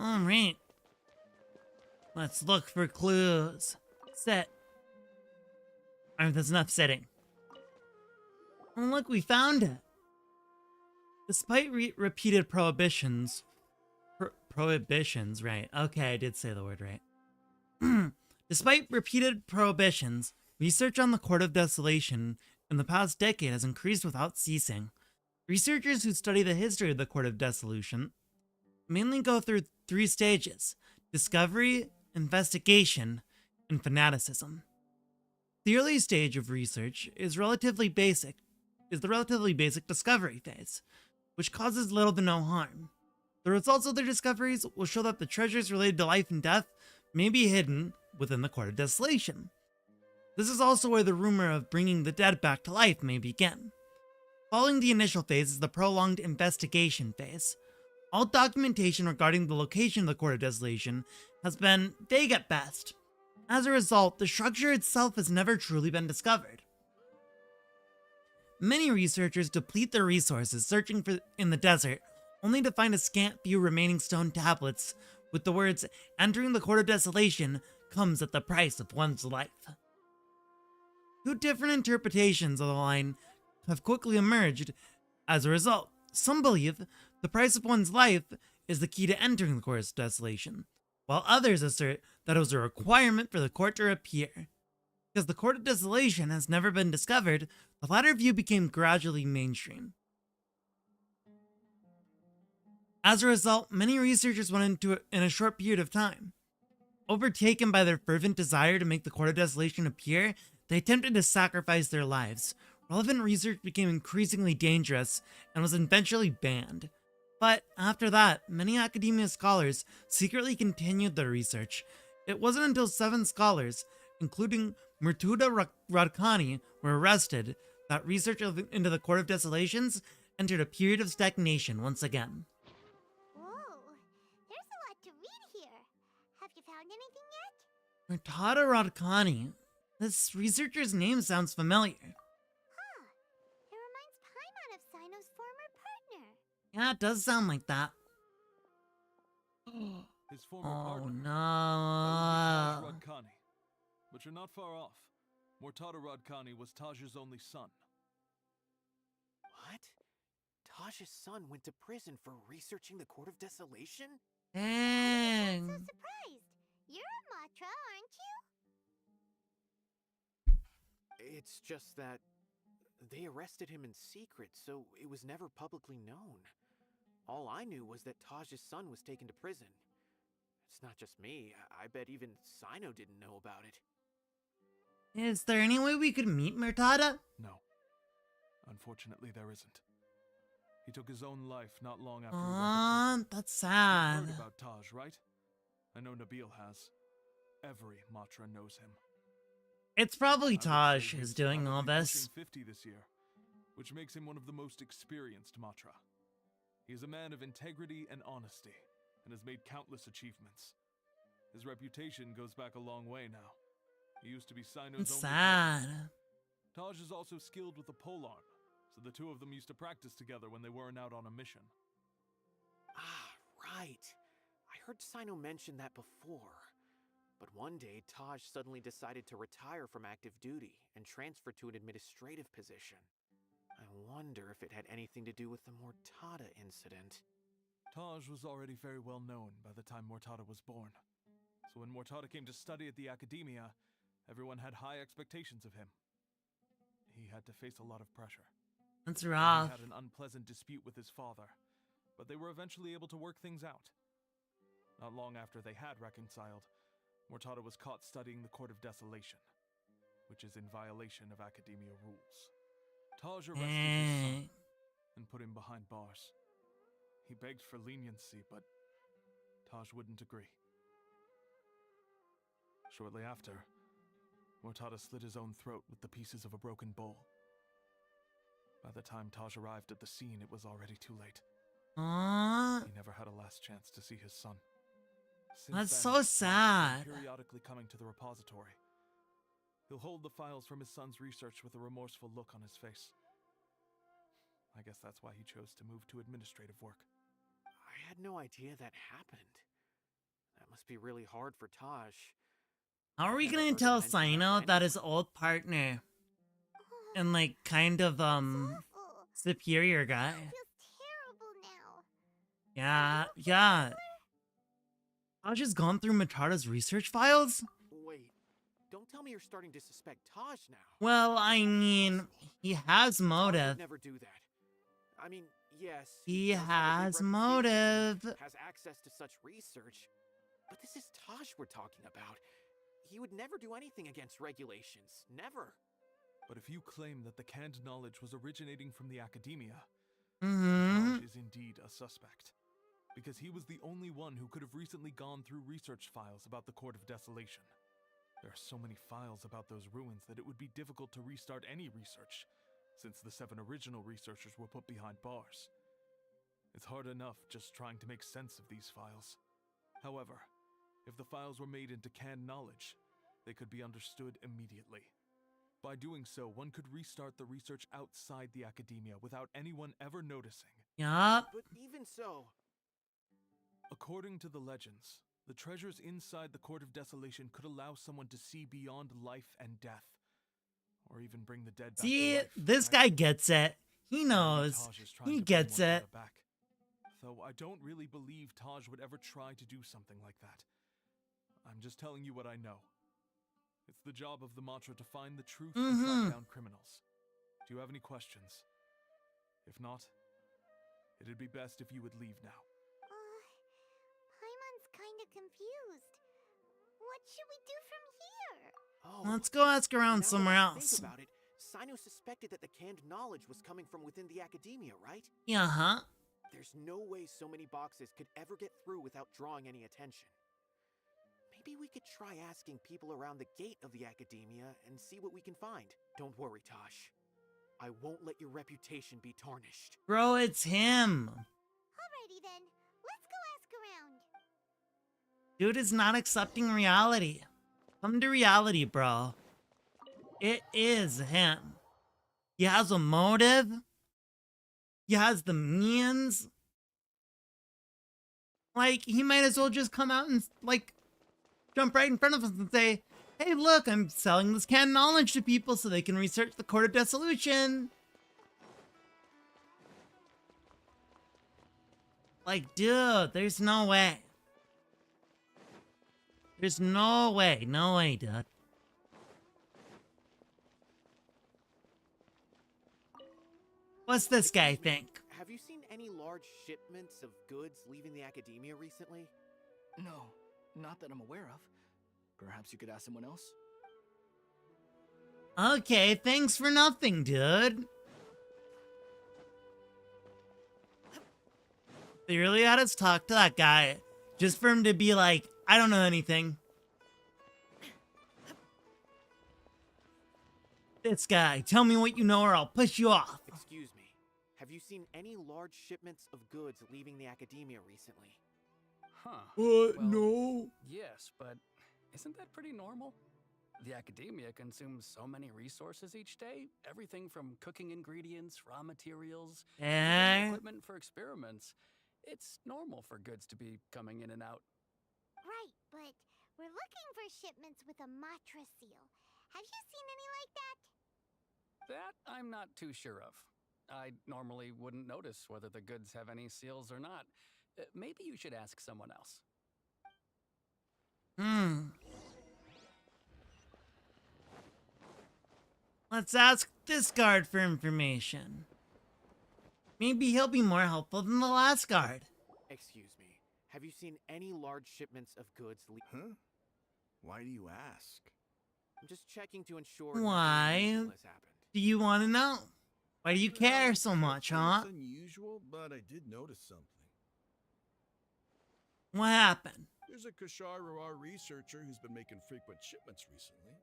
Alright. Let's look for clues. Set. Alright, that's enough setting. And look, we found it. Despite repeated prohibitions... prohibitions, right. Okay, I did say the word right. Despite repeated prohibitions, research on the Court of Desolation in the past decade has increased without ceasing. Researchers who study the history of the Court of Desolation mainly go through 3 stages: discovery, investigation, and fanaticism. The early stage of research is the relatively basic discovery phase, which causes little to no harm. The results of their discoveries will show that the treasures related to life and death may be hidden within the Court of Desolation. This is also where the rumor of bringing the dead back to life may begin. Following the initial phase is the prolonged investigation phase. All documentation regarding the location of the Court of Desolation has been vague at best. As a result, the structure itself has never truly been discovered. Many researchers deplete their resources searching in the desert, only to find a scant few remaining stone tablets with the words, "Entering the Court of Desolation comes at the price of one's life." 2 different interpretations of the line have quickly emerged as a result. Some believe the price of one's life is the key to entering the Court of Desolation, while others assert that it was a requirement for the court to appear. Because the Court of Desolation has never been discovered, the latter view became gradually mainstream. As a result, many researchers went into it in a short period of time. Overtaken by their fervent desire to make the Court of Desolation appear, they attempted to sacrifice their lives. Relevant research became increasingly dangerous and was eventually banned. But after that, many academia scholars secretly continued their research. It wasn't until 7 scholars, including Murtuda Radkani, were arrested that research into the Court of Desolations entered a period of stagnation once again. Whoa, there's a lot to read here. Have you found anything yet? Murtada Radkani. This researcher's name sounds familiar. Huh. It reminds Paimon of Cyno's former partner. Yeah, it does sound like that. His former Oh partner. no. Radkani. But you're not far off. Murtada Radkani was Taj's only son. What? Taj's son went to prison for researching the Court of Desolation? Dang. I'm so surprised. You're a Matra, aren't you? It's just that they arrested him in secret, so it was never publicly known. All I knew was that Taj's son was taken to prison. It's not just me. I bet even Cyno didn't know about it. Is there any way we could meet Murtada? No. Unfortunately, there isn't. He took his own life not long after he went to prison. That's You've sad. heard about Taj, right? I know Nabil has. Every Matra knows him. It's probably I would say Taj he's who's doing all probably this. pushing 50 this year, which makes him one of the most experienced Matra. He is a man of integrity and honesty, and has made countless achievements. His reputation goes back a long way now. He used to be Cyno's It's only sad. partner. Taj is also skilled with the polearm, so the two of them used to practice together when they weren't out on a mission. Ah, right. I heard Cyno mention that before. But one day, Taj suddenly decided to retire from active duty and transfer to an administrative position. I wonder if it had anything to do with the Murtada incident. Taj was already very well known by the time Murtada was born. So when Murtada came to study at the academia, everyone had high expectations of him. He had to face a lot of pressure. That's He rough. had an unpleasant dispute with his father, but they were eventually able to work things out. Not long after they had reconciled, Murtada was caught studying the Court of Desolation. which is in violation of Academia rules. Taj arrested his son and put him behind bars. He begged for leniency, but Taj wouldn't agree. Shortly after, Mortada slit his own throat with the pieces of a broken bowl. By the time Taj arrived at the scene, it was already too late. He never had a last chance to see his son. That's Since so then, Taj has sad. been periodically coming to the repository. He'll hold the files from his son's research with a remorseful look on his face. I guess that's why he chose to move to administrative work. I had no idea that happened. That must be really hard for Taj. How are we Never gonna heard tell him mention Cyno that that his old partner and like kind of superior guy? Feels terrible now. Yeah. Taj has gone through Mortada's research files? Wait, don't tell me you're starting to suspect Taj now. Well, I mean, he has Taj would motive. never do that. I mean, yes, He does have a big has reputation, motive. has access to such research, but this is Taj we're talking about. He would never do anything against regulations. Never. But if you claim that the canned knowledge was originating from the Academia, Mm-hmm. Taj is indeed a suspect. Because he was the only one who could have recently gone through research files about the Court of Desolation. There are so many files about those ruins that it would be difficult to restart any research, since the 7 original researchers were put behind bars. It's hard enough just trying to make sense of these files. However, if the files were made into canned knowledge, they could be understood immediately. By doing so, one could restart the research outside the Academia without anyone ever noticing. Yup. But even so... According to the legends, the treasures inside the Court of Desolation could allow someone to see beyond life and death. Or even bring the dead back See, to life. this guy gets it. He knows. Taj is trying He to bring gets it. Mortada back. Though I don't really believe Taj would ever try to do something like that. I'm just telling you what I know. It's the job of the Matra to find the truth and track down criminals. Do you have any questions? If not, it'd be best if you would leave now. Paimon's kinda confused. What should we do from here? Oh, Let's go ask around now somewhere that I else. Think about it, Cyno suspected that the canned knowledge was coming from within the Academia, right? Yeah, huh? There's no way so many boxes could ever get through without drawing any attention. Maybe we could try asking people around the gate of the Academia and see what we can find. Don't worry, Tosh. I won't let your reputation be tarnished. Bro, it's him. Alrighty then, let's go ask around. Dude is not accepting reality. Come to reality, bro. It is him. He has a motive. He has the means. Like, he might as well just come out and, like, jump right in front of us and say, hey, look, I'm selling this canned knowledge to people so they can research the Court of Dissolution. Like, dude, there's no way. There's no way. No way, dude. What's this guy think? Have you seen any large shipments of goods leaving the Academia recently? No, not that I'm aware of. Perhaps you could ask someone else? Okay, thanks for nothing, dude. They really had us talk to that guy just for him to be like, I don't know anything. This guy, tell me what you know or I'll push you off. Excuse me. Have you seen any large shipments of goods leaving the Academia recently? Huh. Well, no. Yes, but isn't that pretty normal? The Academia consumes so many resources each day. Everything from cooking ingredients, raw materials, even equipment for experiments. It's normal for goods to be coming in and out. Right, but we're looking for shipments with a Matra seal. Have you seen any like that? That I'm not too sure of. I normally wouldn't notice whether the goods have any seals or not. Maybe you should ask someone else. Let's ask this guard for information. Maybe he'll be more helpful than the last guard. Excuse me. Have you seen any large shipments of goods Huh? Why do you ask? I'm just checking to ensure nothing Why unusual has happened. do you want to know? Why do you care so much, huh? It's unusual, but I did notice something. What happened? There's a Kashar researcher who's been making frequent shipments recently.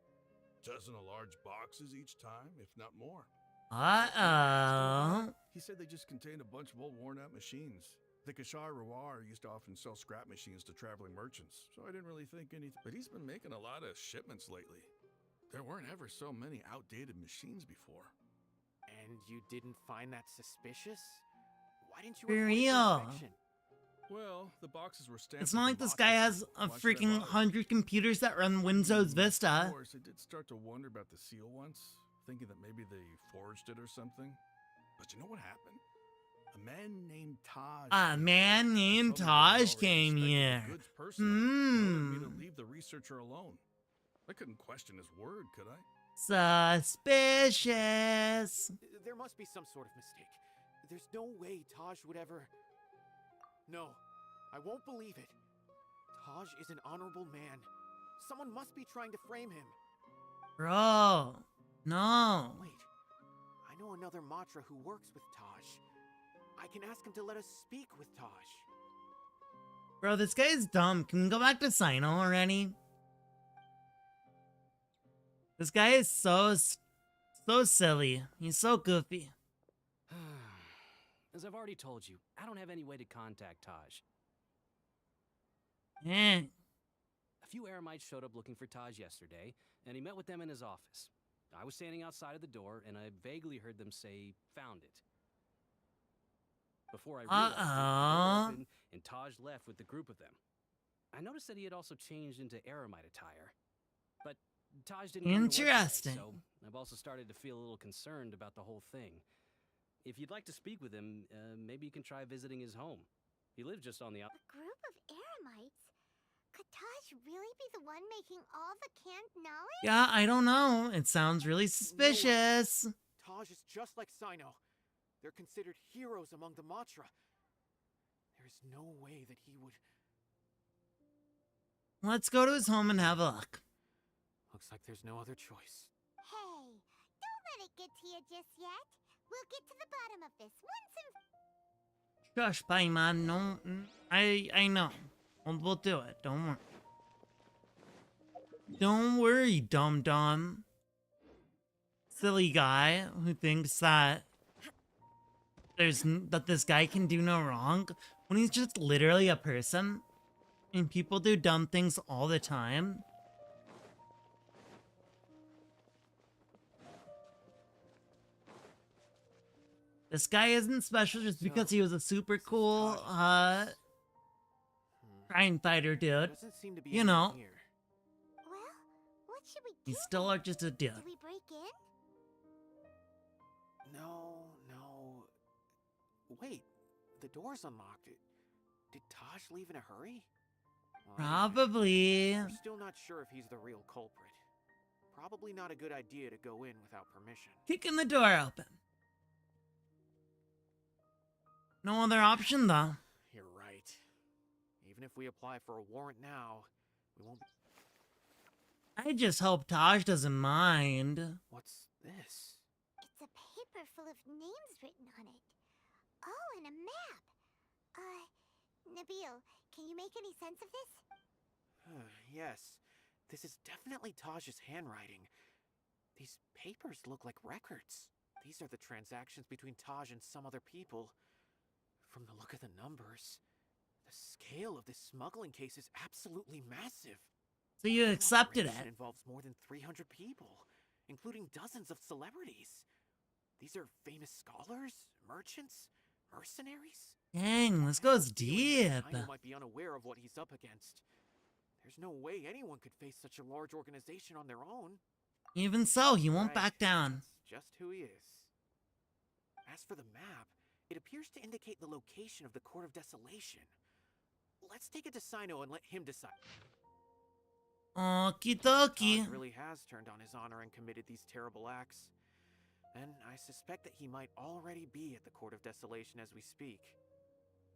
Dozen of large boxes each time, if not more. Uh-oh. He said they just contained a bunch of old worn-out machines. The Kashar used to often sell scrap machines to traveling merchants, so I didn't really think anything. But he's been making a lot of shipments lately. There weren't ever so many outdated machines before. And you didn't find that suspicious? Why didn't you For report real. inspection? Well, the boxes were stamped. It's not like this guy has a freaking 100 computers that run Windows Of Vista. course, I did start to wonder about the seal once, thinking that maybe they forged it or something. But you know what happened? A man named Taj. A man named Taj came here. Wanted me to leave the researcher alone. I couldn't question his word, could I? Suspicious. There must be some sort of mistake. There's no way Taj would ever... No, I won't believe it. Taj is an honorable man. Someone must be trying to frame him. Bro, no. Wait, I know another Matra who works with Taj. I can ask him to let us speak with Taj. Bro, this guy is dumb. Can we go back to Cyno already? This guy is so silly. He's so goofy. As I've already told you, I don't have any way to contact Taj. Eh. A few Eremites showed up looking for Taj yesterday, and he met with them in his office. I was standing outside of the door, and I vaguely heard them say, "Found it." Before I realized it, the door opened, and Taj left with the group of them. I noticed that he had also changed into Eremite attire. But Taj didn't come to work Interesting. today, so I've also started to feel a little concerned about the whole thing. If you'd like to speak with him, maybe you can try visiting his home. He lives just on the A group of Eremites? Could Taj really be the one making all the canned knowledge? Yeah, I don't know. It sounds really suspicious. Taj is just like Cyno. They're considered heroes among the Matra. There is no way that he would... Let's go to his home and have a look. Looks like there's no other choice. Hey, don't let it get to you just yet. We'll get to the bottom of this once and... Shush, Paiman. No, I know. We'll do it. Don't worry. Don't worry, dum-dum. Silly guy who thinks that that this guy can do no wrong when he's just literally a person and people do dumb things all the time. This guy isn't special just because he was a super cool crime fighter dude. You know. Well, what should we do? He's still just a dude. Do we break in? No. Wait, the door's unlocked. Did Taj leave in a hurry? Well, Probably. we're still not sure if he's the real culprit. Probably not a good idea to go in without permission. Kicking the door open. No other option, though. You're right. Even if we apply for a warrant now, we won't... I just hope Taj doesn't mind. What's this? It's a paper full of names written on it. Oh, and a map. Nabil, can you make any sense of this? Yes. This is definitely Taj's handwriting. These papers look like records. These are the transactions between Taj and some other people. From the look of the numbers, the scale of this smuggling case is absolutely massive. So you accepted Operation it. Involves more than 300 people, including dozens of celebrities. These are famous scholars, merchants, mercenaries. Dang, this goes deep. Cyno might be unaware of what he's up against. There's no way anyone could face such a large organization on their own. Even so, he won't Right. back down. That's just who he is. As for the map, it appears to indicate the location of the Court of Desolation. Let's take it to Cyno and let him decide. Okie dokie. Taj really has turned on his honor and committed these terrible acts. And I suspect that he might already be at the Court of Desolation as we speak.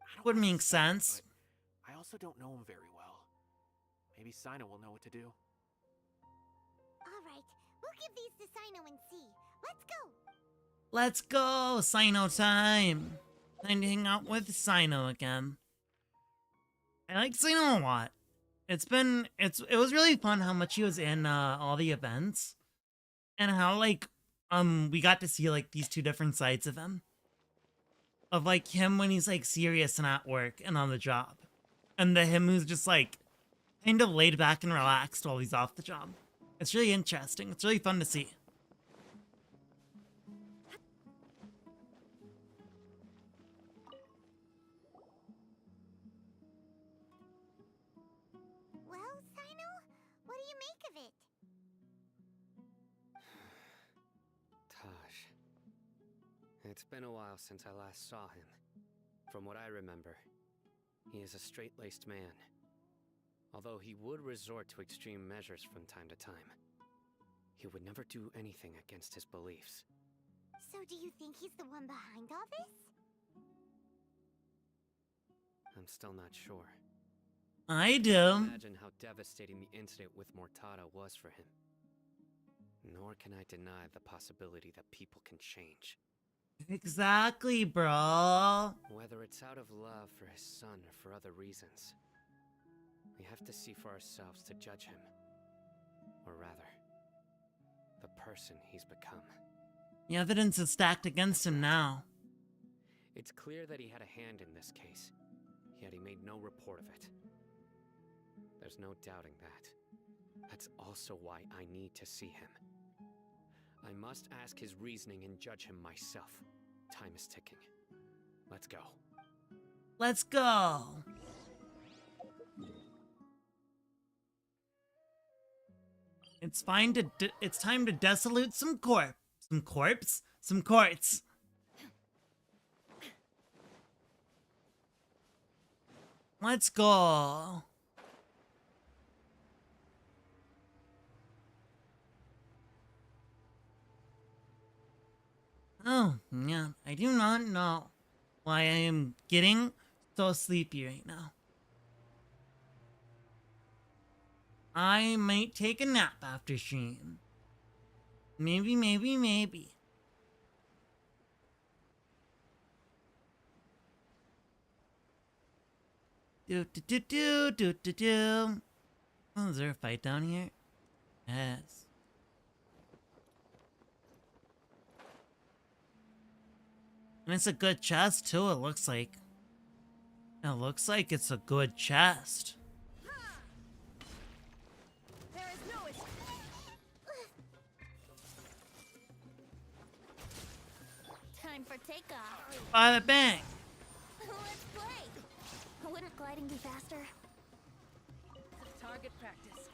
I don't Would wanna make suspect, sense. but I also don't know him very well. Maybe Cyno will know what to do. Alright, we'll give these to Cyno and see. Let's go! Let's go! Cyno time! Time to hang out with Cyno again. I like Cyno a lot. It was really fun how much he was in all the events. And how like we got to see like these two different sides of him. Of like him when he's like serious and at work and on the job. And the him who's just like kind of laid back and relaxed while he's off the job. It's really interesting. It's really fun to see. Well, Cyno, what do you make of it? Taj. It's been a while since I last saw him. From what I remember, he is a straight-laced man. Although he would resort to extreme measures from time to time, he would never do anything against his beliefs. So do you think he's the one behind all this? I'm still not sure. I do. Imagine how devastating the incident with Mortada was for him. Nor can I deny the possibility that people can change. Exactly, bro. Whether it's out of love for his son or for other reasons, we have to see for ourselves to judge him. Or rather, the person he's become. The evidence is stacked against him now. It's clear that he had a hand in this case, yet he made no report of it. There's no doubting that. That's also why I need to see him. I must ask his reasoning and judge him myself. Time is ticking. Let's go. Let's go. It's time to desolate some corpse. Some courts. Let's go. Oh, yeah, I do not know why I am getting so sleepy right now. I might take a nap after stream. Maybe. Do. Oh, is there a fight down here? Yes. And it's a good chest too, it looks like. It looks like it's a good chest. There is no time for takeoff. Bada bang! Let's play. Wouldn't gliding be faster? Target practice.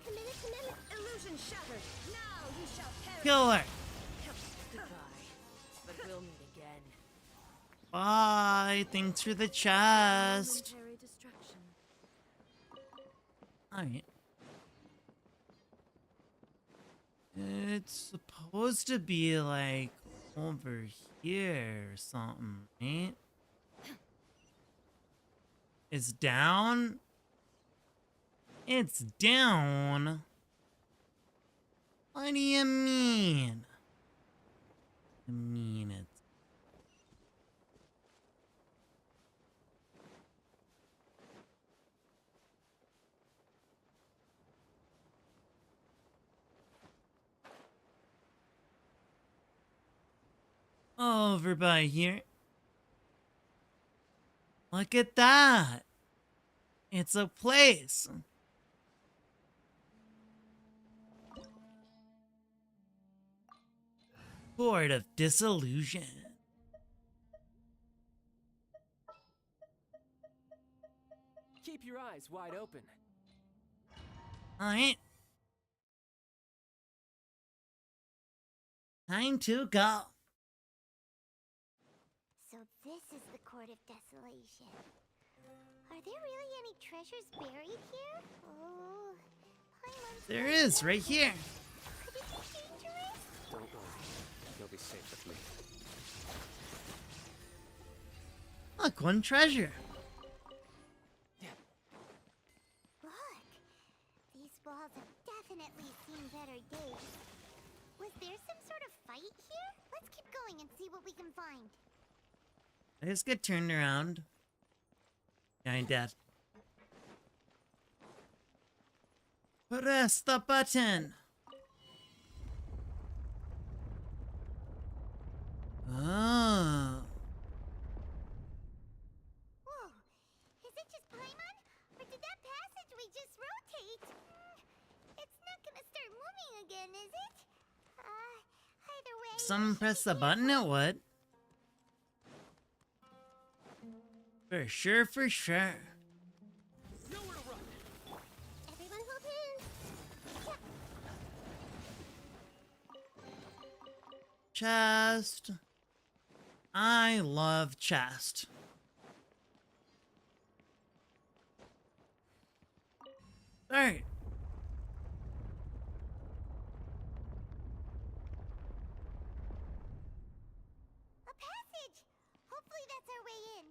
Committed. Illusion shattered. Now you shall perish. Kill her! But we'll meet again. Bye! Thanks for the chest! Momentary distraction. Alright. It's supposed to be like over here or something, right? It's down? It's down? What do you mean? I mean it. Over by here. Look at that. It's a place. Board of Disillusion. Keep your eyes wide open. Alright. Time to go. So this is the Court of Desolation. Are there really any treasures buried here? Oh, Paimon's There is, right here. Could it be dangerous? Don't worry. You'll be safe with me. Look, one treasure. Look, these walls I just get turned around. Yeah, I'm dead. Press the button. Oh. Whoa, is it just Paimon? Or did that passageway just rotate? It's not gonna start moving again, is it? Either way... If someone press the button, it would. For sure, for sure. Nowhere to run. Everyone hold hands. Chest. I love chest. Alright. A passage! Hopefully that's our way in.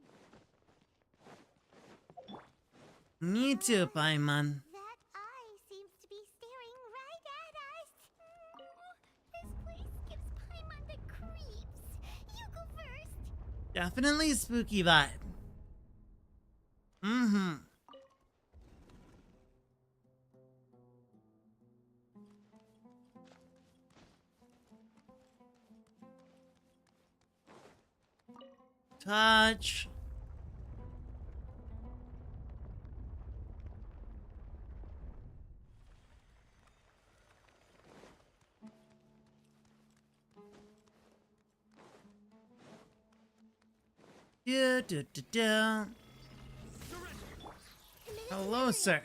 Me too, Paimon. That eye seems to be staring right at us. This place gives Paimon the creeps. You go first. Definitely spooky vibe. Mm-hmm. Touch. Do, do, do, do. Hello, sir.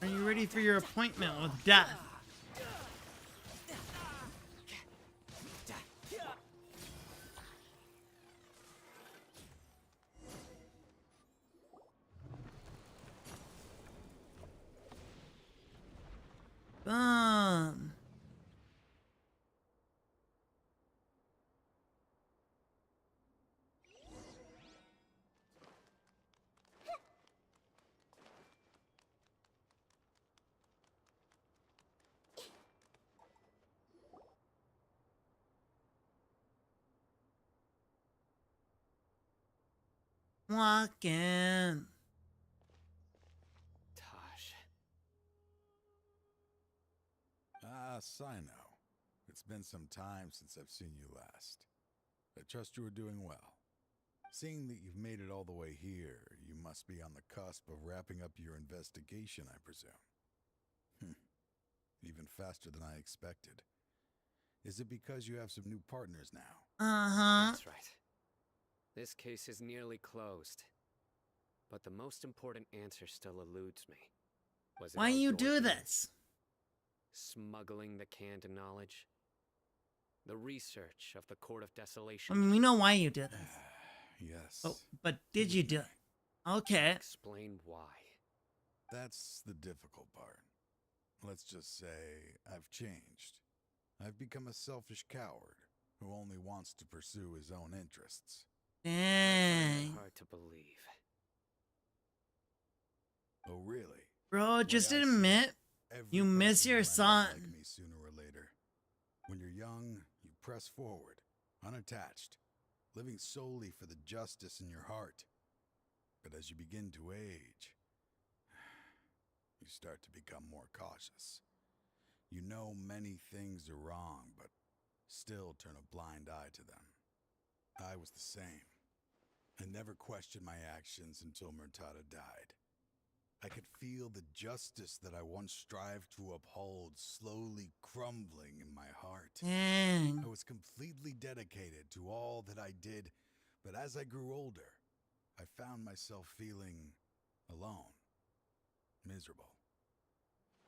Are you ready for your appointment with death? Boom. Walking. Tosh. Ah, Cyno. It's been some time since I've seen you last. I trust you are doing well. Seeing that you've made it all the way here, you must be on the cusp of wrapping up your investigation, I presume. Even faster than I expected. Is it because you have some new partners now? Uh-huh. That's right. This case is nearly closed. But the most important answer still eludes me. Was it Why all you your do doing? this? Smuggling the canned knowledge? The research of the Court of I Desolation? mean, we know why you did this. Yes. Oh, but did you do it? Okay. Explain why. That's the difficult part. Let's just say I've changed. I've become a selfish coward who only wants to pursue his own interests. Dang. Hard to believe. Oh, really? Bro, just admit you miss your son. Like me sooner or later. When you're young, you press forward, unattached, living solely for the justice in your heart. But as you begin to age, you start to become more cautious. You know many things are wrong, but still turn a blind eye to them. I was the same. I never questioned my actions until Murtada died. I could feel the justice that I once strived to uphold slowly crumbling in my heart. Dang. I was completely dedicated to all that I did, but as I grew older, I found myself feeling alone, miserable.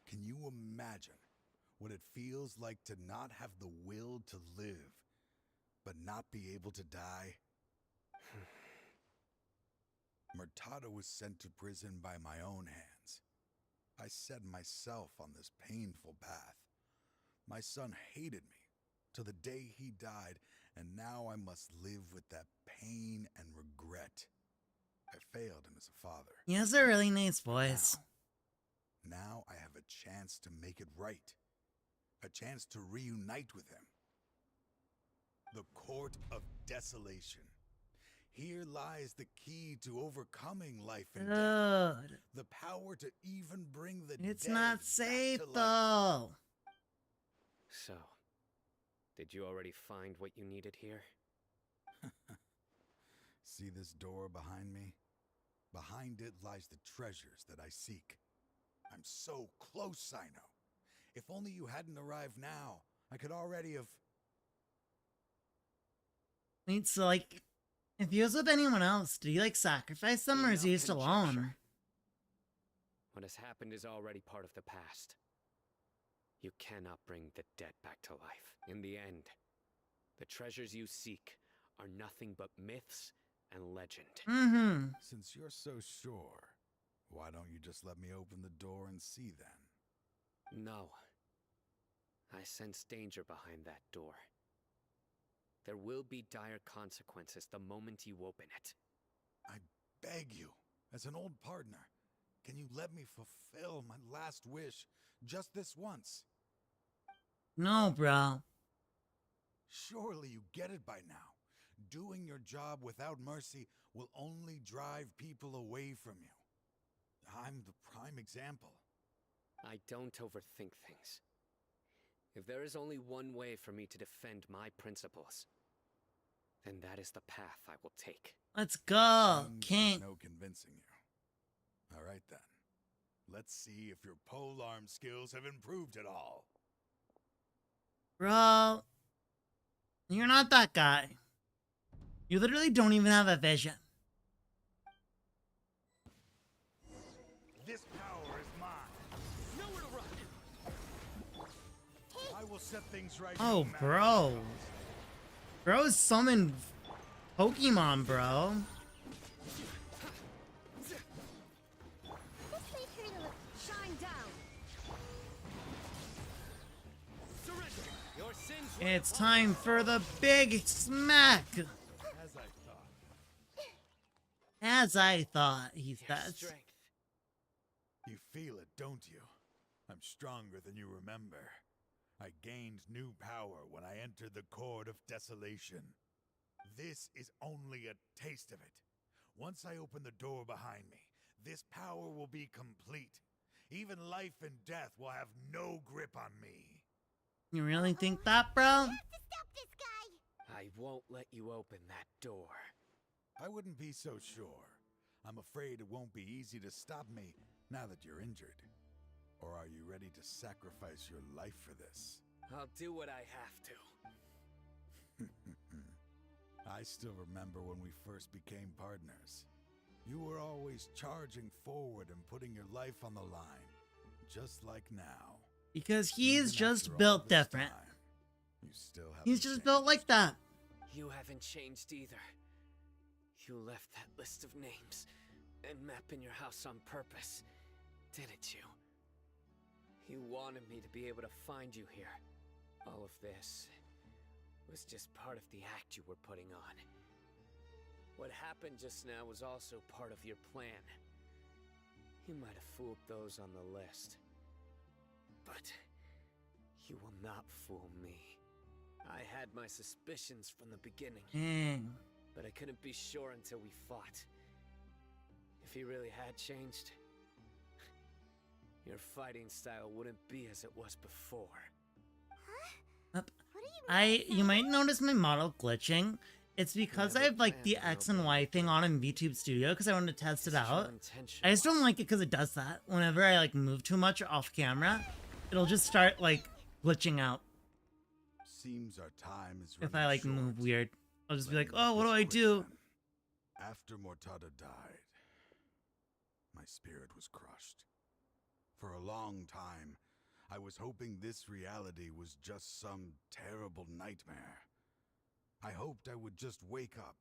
Can you imagine what it feels like to not have the will to live, but not be able to die? Murtada was sent to prison by my own hands. I set myself on this painful path. My son hated me till the day he died, and now I must live with that pain and regret. I failed him as a father. He has a really nice voice. Now I have a chance to make it right. A chance to reunite with him. The Court of Desolation. Here lies the key to overcoming life and death. The power to even bring the It's dead not back safe, to life. though. So, did you already find what you needed here? See this door behind me? Behind it lies the treasures that I seek. I'm so close, Cyno. If only you hadn't arrived now, I could already have... Wait, so, like, if he was with anyone else, did he, like, sacrifice them, or is he just alone? What has happened is already part of the past. You cannot bring the dead back to life. In the end, the treasures you seek are nothing but myths and legend. Since you're so sure, why don't you just let me open the door and see then? No. I sense danger behind that door. There will be dire consequences the moment you open it. I beg you, as an old partner, can you let me fulfill my last wish just this once? No, bro. Surely you get it by now. Doing your job without mercy will only drive people away from you. I'm the prime example. I don't overthink things. If there is only one way for me to defend my principles, then that is the path I will take. Let's go, Seems King. there's no convincing you. All right then. Let's see if your polearm skills have improved at all. Bro, you're not that guy. You literally don't even have a vision. This power is mine. Nowhere to run. I will set things right. Oh, no matter bro. what. Bro summoned Pokemon, bro. This made her look shine down. Surrender. Your sins. It's time for the big smack. As I thought. As I thought, he Your says. strength. You feel it, don't you? I'm stronger than you remember. I gained new power when I entered the Court of Desolation. This is only a taste of it. Once I open the door behind me, this power will be complete. Even life and death will have no grip on me. You really think that, bro? To stop this guy! I won't let you open that door. I wouldn't be so sure. I'm afraid it won't be easy to stop me now that you're injured. Or are you ready to sacrifice your life for this? I'll do what I have to. I still remember when we first became partners. You were always charging forward and putting your life on the line, just like now. Because he is Even just after all built this different. time, you still haven't He's just changed. built like that. You haven't changed either. You left that list of names and map in your house on purpose, didn't you? You wanted me to be able to find you here. All of this was just part of the act you were putting on. What happened just now was also part of your plan. You might have fooled those on the list, but you will not fool me. I had my suspicions from the beginning, Dang. but I couldn't be sure until we fought. If he really had changed, your fighting style wouldn't be as it was before. You might notice my model glitching. It's because I have like the X and Y thing on in VTube Studio because I wanted to test it out. I just don't like it because it does that. Whenever I like move too much off camera, it'll just start like glitching out. Seems our time is If running I like short. move weird, I'll just be Let like, me oh, what make do this I quick do? then. After Mortada died, my spirit was crushed. For a long time, I was hoping this reality was just some terrible nightmare. I hoped I would just wake up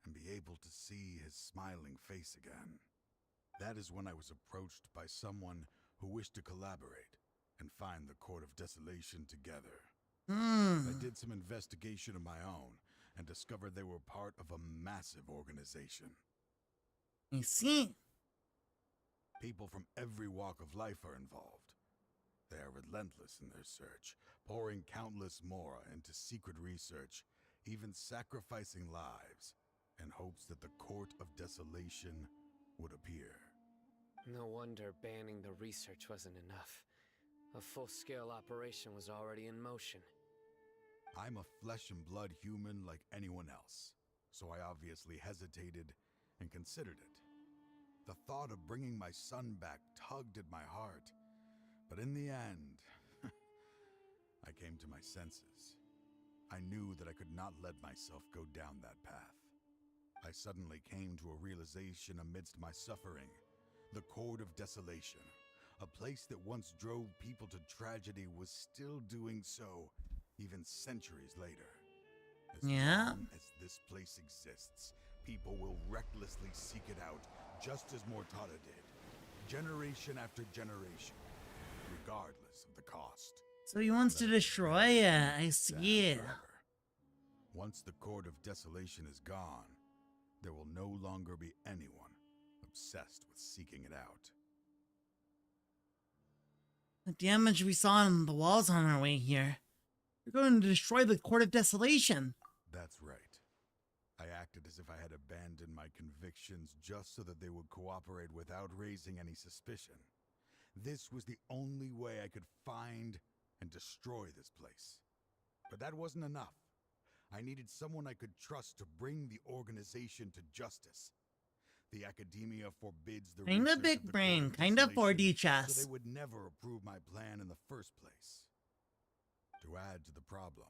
and be able to see his smiling face again. That is when I was approached by someone who wished to collaborate and find the Court of Desolation together. I did some investigation of my own and discovered they were part of a massive organization. I see. People from every walk of life are involved. They are relentless in their search, pouring countless mora into secret research, even sacrificing lives in hopes that the Court of Desolation would appear. No wonder banning the research wasn't enough. A full-scale operation was already in motion. I'm a flesh and blood human like anyone else, so I obviously hesitated and considered it. The thought of bringing my son back tugged at my heart, but in the end, I came to my senses. I knew that I could not let myself go down that path. I suddenly came to a realization amidst my suffering. The Court of Desolation, a place that once drove people to tragedy, was still doing so, even centuries later. As long as this place exists, people will recklessly seek it out, just as Mortada did, generation after generation, regardless of the cost. So he wants to destroy it. I see it. Once the Court of Desolation is gone, there will no longer be anyone obsessed with seeking it out. The damage we saw on the walls on our way here. We're going to destroy the Court of Desolation. That's right. I acted as if I had abandoned my convictions just so that they would cooperate without raising any suspicion. This was the only way I could find and destroy this place. But that wasn't enough. I needed someone I could trust to bring the organization to justice. The academia forbids the kinda big brain, kinda 4D chess. So they would never approve my plan in the first place. To add to the problem,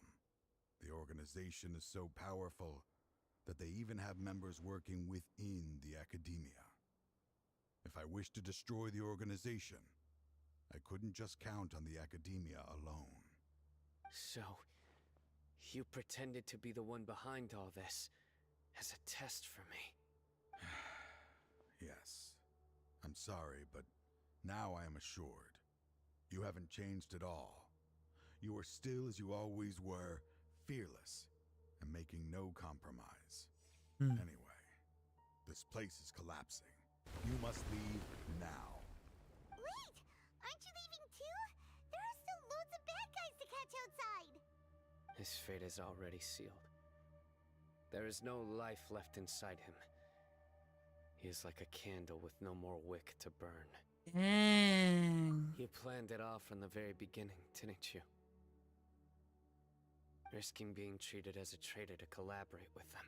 the organization is so powerful that they even have members working within the academia. If I wished to destroy the organization, I couldn't just count on the academia alone. So, you pretended to be the one behind all this, as a test for me. Yes. I'm sorry, but now I am assured. You haven't changed at all. You are still as you always were, fearless, and making no compromise. Anyway, this place is collapsing. You must leave now. Wait! Aren't you leaving too? There are still loads of bad guys to catch outside! His fate is already sealed. There is no life left inside him. He is like a candle with no more wick to burn. Dang. You planned it all from the very beginning, didn't you? Risking being treated as a traitor to collaborate with them.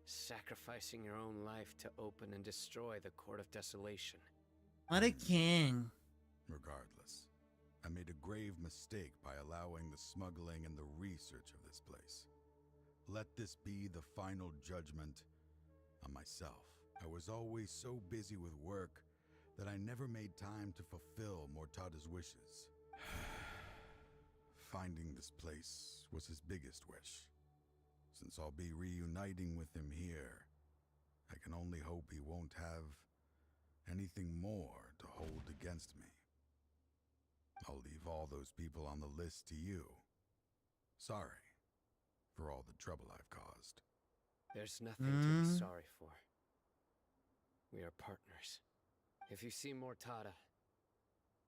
Sacrificing your own life to open and destroy the Court of Desolation. What a king. Regardless, I made a grave mistake by allowing the smuggling and the research of this place. Let this be the final judgment on myself. I was always so busy with work that I never made time to fulfill Mortada's wishes. Finding this place was his biggest wish. Since I'll be reuniting with him here, I can only hope he won't have anything more to hold against me. I'll leave all those people on the list to you. Sorry for all the trouble I've caused. There's nothing to be sorry for. We are partners. If you see Mortada,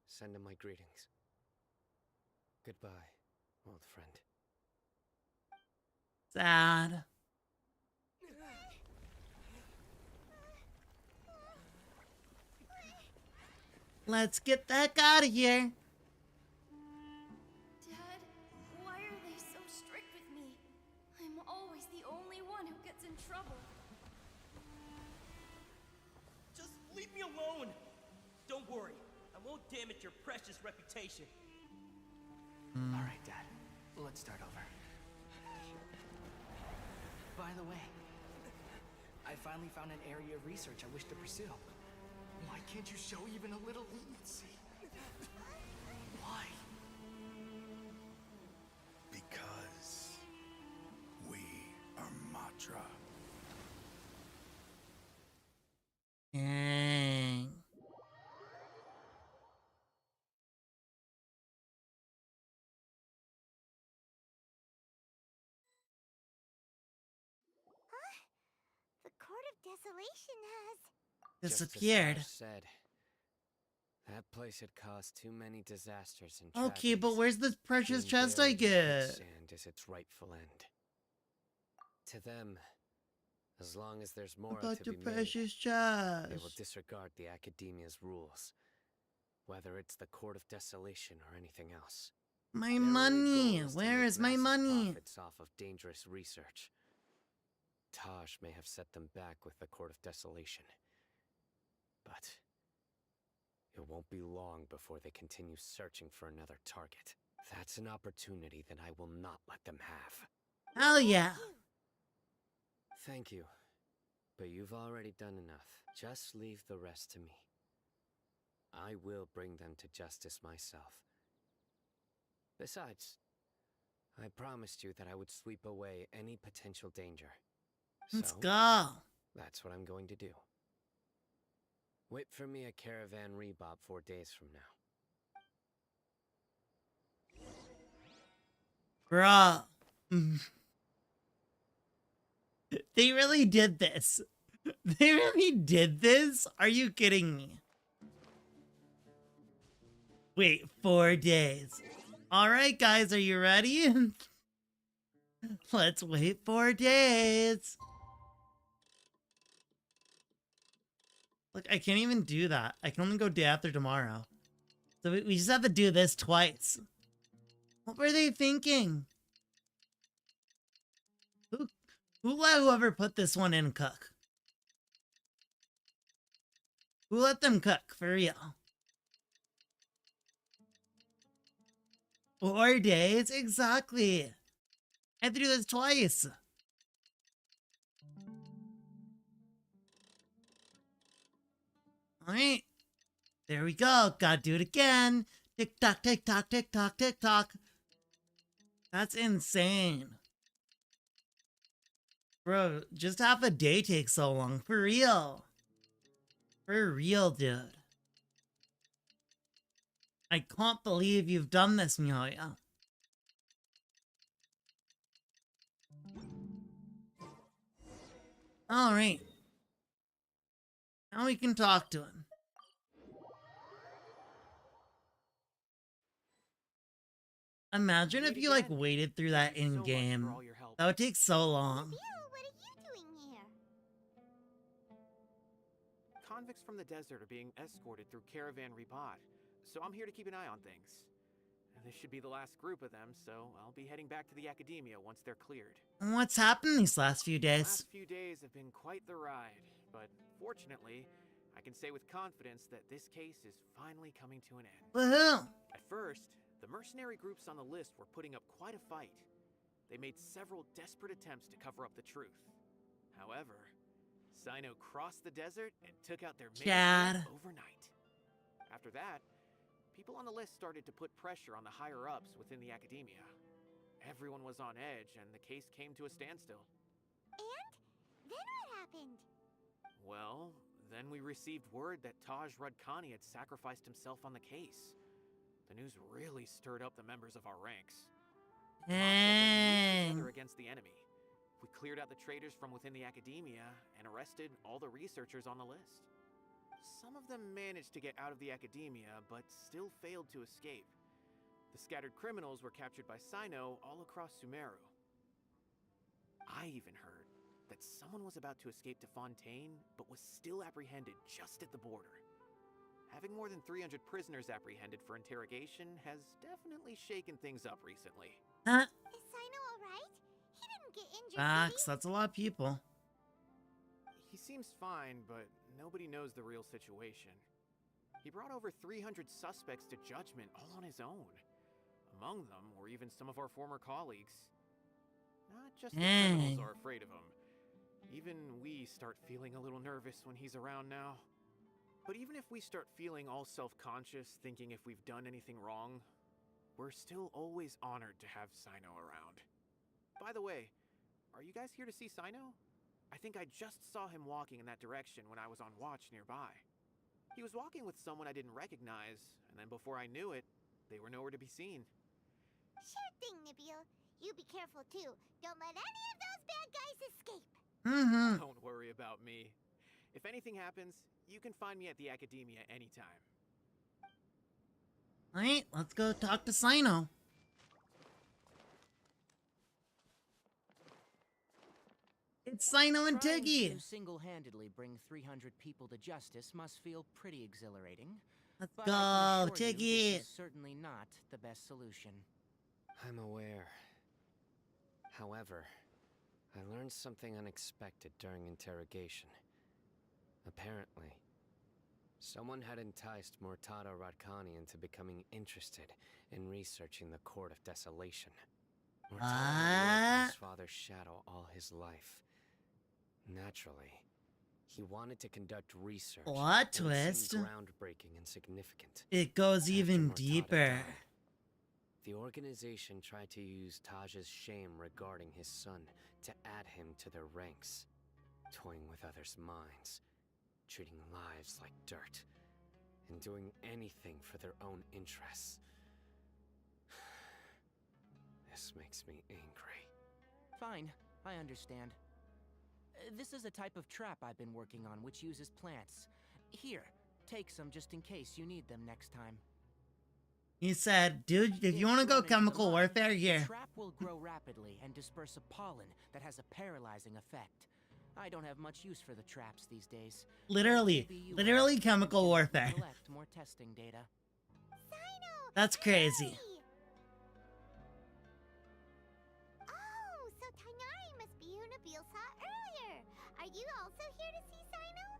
send him my greetings. Goodbye, old friend. Sad. Let's get the heck out of here. Dad, why are they so strict with me? I'm always the only one who gets in trouble. Just leave me alone! Don't worry, I won't damage your precious reputation. Alright, Dad. Let's start over. By the way, I finally found an area of research I wish to pursue. Why can't you show even a little leniency? Why? Because we are Matra. Dang. The Court of Desolation has Disappeared. Just as I said, that place had caused too many disasters and Okay, but tragedies. where's the precious Being chest buried I in get? quicksand is its rightful end. To them, as long as there's more About to your be made, precious they will Josh. disregard the Academia's rules, whether it's the Court of Desolation or anything else. My Their only money! goal is to Where make is my massive money? profits off of dangerous research. Taj may have set them back with the Court of Desolation, but it won't be long before they continue searching for another target. That's an opportunity that I will not let them have. Hell yeah! Thank you, but you've already done enough. Just leave the rest to me. I will bring them to justice myself. Besides, I promised you that I would sweep away any potential danger. Let's So, go! that's what I'm going to do. Wait for me at Caravan Rebob 4 days from now. Bruh. They really did this. They really did this? Are you kidding me? Wait, 4 days. Alright guys, are you ready? Let's wait 4 days. Look, I can't even do that. I can only go day after tomorrow. So we just have to do this twice. What were they thinking? Who let whoever put this one in cook? Who let them cook, for real? 4 days? Exactly. I have to do this twice. Alright. There we go. Gotta do it again. Tick tock, tick tock, tick tock, tick tock. That's insane. Bro, just half a day takes so long. For real. For real, dude. I can't believe you've done this, Mihoya. Alright. Now we can talk to him. Imagine if you, like, waited through that in-game. That would take so long. What are you doing here? Convicts from the desert are being escorted through Caravan Rebob, so I'm here to keep an eye on things. This should be the last group of them, so I'll be heading back to the Academia once they're cleared. What's happened these last few days? The last few days have been quite the ride, but fortunately, I can say with confidence that this case is finally coming to an end. Woohoo! At first, the mercenary groups on the list were putting up quite a fight. They made several desperate attempts to cover up the truth. However, Cyno crossed the desert and took out their main overnight. After that, people on the list started to put pressure on the higher-ups within the Academia. Everyone was on edge, and the case came to a standstill. And? Then what happened? Well, then we received word that Taj Rudkani had sacrificed himself on the case. The news really stirred up the members of our ranks. Together against the enemy. We cleared out the traitors from within the Academia and arrested all the researchers on the list. Some of them managed to get out of the Academia, but still failed to escape. The scattered criminals were captured by Cyno all across Sumeru. I even heard that someone was about to escape to Fontaine, but was still apprehended just at the border. Having more than 300 prisoners apprehended for interrogation has definitely shaken things up recently. Huh? Is Cyno alright? He didn't get injured. Facts, that's a lot of people. He seems fine, but nobody knows the real situation. He brought over 300 suspects to judgment all on his own. Among them were even some of our former colleagues. Not just the criminals are afraid of him. Even we start feeling a little nervous when he's around now. But even if we start feeling all self-conscious, thinking if we've done anything wrong, we're still always honored to have Cyno around. By the way, are you guys here to see Cyno? I think I just saw him walking in that direction when I was on watch nearby. He was walking with someone I didn't recognize, and then before I knew it, they were nowhere to be seen. Sure thing, Nabil. You be careful too. Don't let any of those bad guys escape. Don't worry about me. If anything happens, you can find me at the Academia anytime. Alright, let's go talk to Cyno. It's Cyno and Trying Tiggy. to single-handedly bring 300 people to justice must feel pretty exhilarating. Let's But go, I can assure you Tiggy. this is certainly not the best solution. I'm aware. However, I learned something unexpected during interrogation. Apparently, someone had enticed Mortada Radkani into becoming interested in researching the Court of Desolation. Mortada had worked in his father's shadow all his life. Naturally, he wanted to conduct research. Plot that would twist. seem groundbreaking and significant. It goes After even Mortada deeper. died, the organization tried to use Taj's shame regarding his son to add him to their ranks, toying with others' minds, treating lives like dirt, and doing anything for their own interests. This makes me angry. Fine, I understand. This is a type of trap I've been working on which uses plants. Here, take some just in case you need them next time. He said, dude, if you want to go chemical warfare, The here. trap will grow rapidly and disperse a pollen that has a paralyzing effect. I don't have much use for the traps these days. Literally chemical warfare. Collect more testing data. That's crazy. Oh, so Tighnari must be who Nabil saw earlier. Are you also here to see Cyno?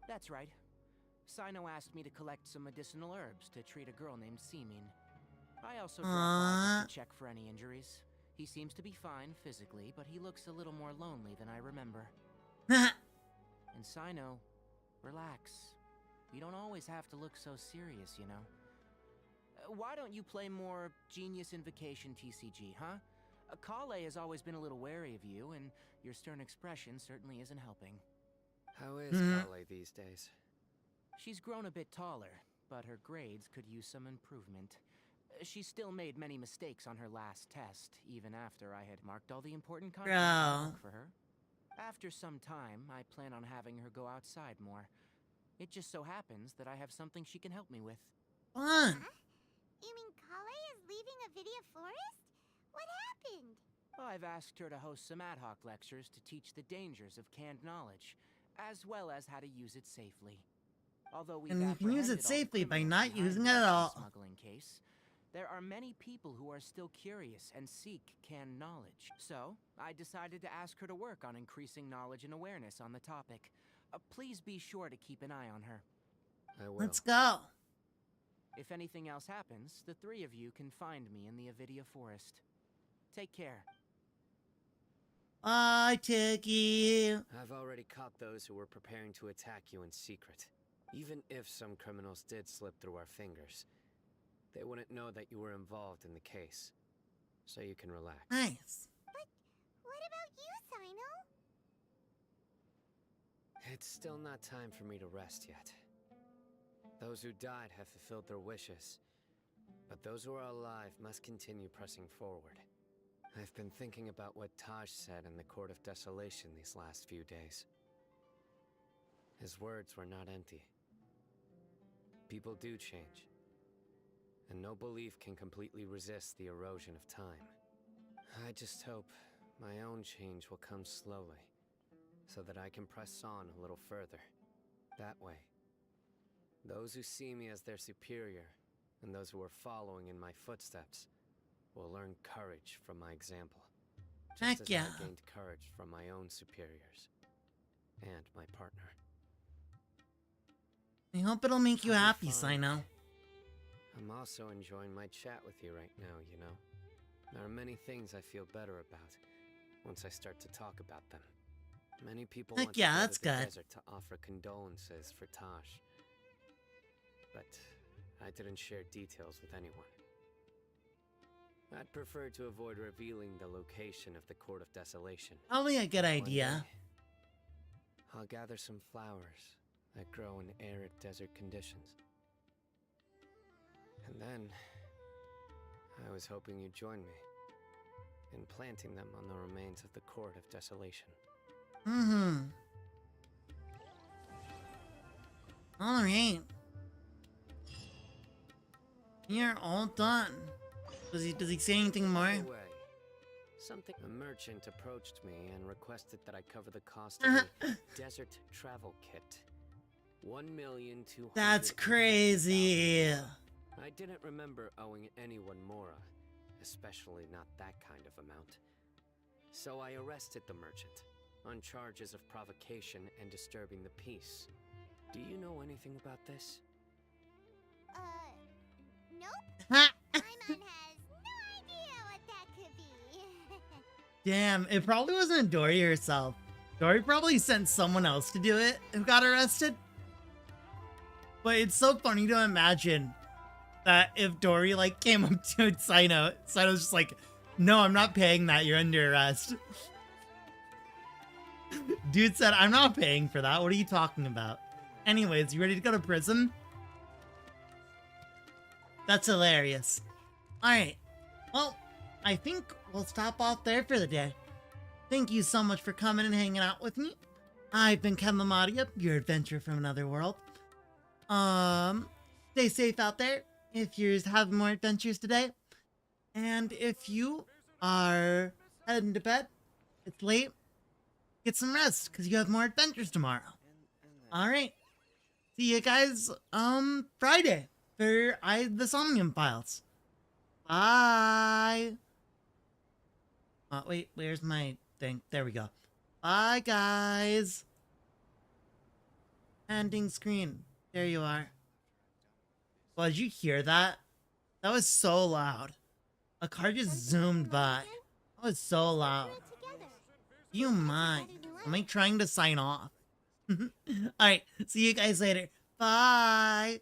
That's right. Cyno asked me to collect some medicinal herbs to treat a girl named Semin. I also dropped by just to check for any injuries. He seems to be fine physically, but he looks a little more lonely than I remember. And Cyno, relax. You don't always have to look so serious, you know. Why don't you play more Genius Invocation TCG, huh? Kale has always been a little wary of you, and your stern expression certainly isn't helping. How is Kale these days? She's grown a bit taller, but her grades could use some improvement. She still made many mistakes on her last test, even after I had marked all the important content for her. After some time, I plan on having her go outside more. It just so happens that I have something she can help me with. Fun. Huh? You mean Kale is leaving a Vidia forest? What happened? I've asked her to host some ad hoc lectures to teach the dangers of canned knowledge, as well as how to use it safely. Although we've And you can use it apprehended all the safely by criminals not behind using the it at Russian all. smuggling case, there are many people who are still curious and seek canned knowledge. So, I decided to ask her to work on increasing knowledge and awareness on the topic. Please be sure to keep an eye on her. I will. Let's go. If anything else happens, the three of you can find me in the Avidia Forest. Take care. Bye, Tiggy. I've already caught those who were preparing to attack you in secret. Even if some criminals did slip through our fingers, they wouldn't know that you were involved in the case. So you can relax. Nice. But what about you, Cyno? It's still not time for me to rest yet. Those who died have fulfilled their wishes, but those who are alive must continue pressing forward. I've been thinking about what Taj said in the Court of Desolation these last few days. His words were not empty. People do change, and no belief can completely resist the erosion of time. I just hope my own change will come slowly, so that I can press on a little further. That way, those who see me as their superior, and those who are following in my footsteps, will learn courage from my example. Just as I gained courage from my own superiors, and my partner. I hope it'll make you happy, Cyno. I'm also enjoying my chat with you right now, you know. There are many things I feel better about once I start to talk about them. Many people want to go that's to the good. desert to offer condolences for Taj. But I didn't share details with anyone. I'd prefer to avoid revealing the location of the Court of Desolation. Probably a good idea. One day, I'll gather some flowers that grow in arid desert conditions. And then, I was hoping you'd join me in planting them on the remains of the Court of Desolation. Alright. You're all done. Does he say anything more? By the way, Something. A merchant approached me and requested that I cover the cost of a desert travel kit. 1,200,000. That's crazy. I didn't remember owing anyone Mora, especially not that kind of amount. So I arrested the merchant on charges of provocation and disturbing the peace. Do you know anything about this? Nope. Paimon has no idea what that could be. Damn, it probably wasn't Dory herself. Dory probably sent someone else to do it who got arrested. But it's so funny to imagine that if Dory like came up to Cyno, Cyno's just like, no, I'm not paying that, you're under arrest. Dude said, I'm not paying for that, what are you talking about? Anyways, you ready to go to prison? That's hilarious. Alright, well, I think we'll stop off there for the day. Thank you so much for coming and hanging out with me. I've been Ken Lamadia, your adventurer from another world. Stay safe out there if you're having more adventures today. And if you are heading to bed, it's late, get some rest because you have more adventures tomorrow. Alright. See you guys Friday for the Somnium Files. Bye. Oh, wait, where's my thing? There we go. Bye, guys. Ending screen. There you are. Well, did you hear that? That was so loud. A car just zoomed by. That was so loud. Do you mind? Am I trying to sign off? Alright, see you guys later. Bye.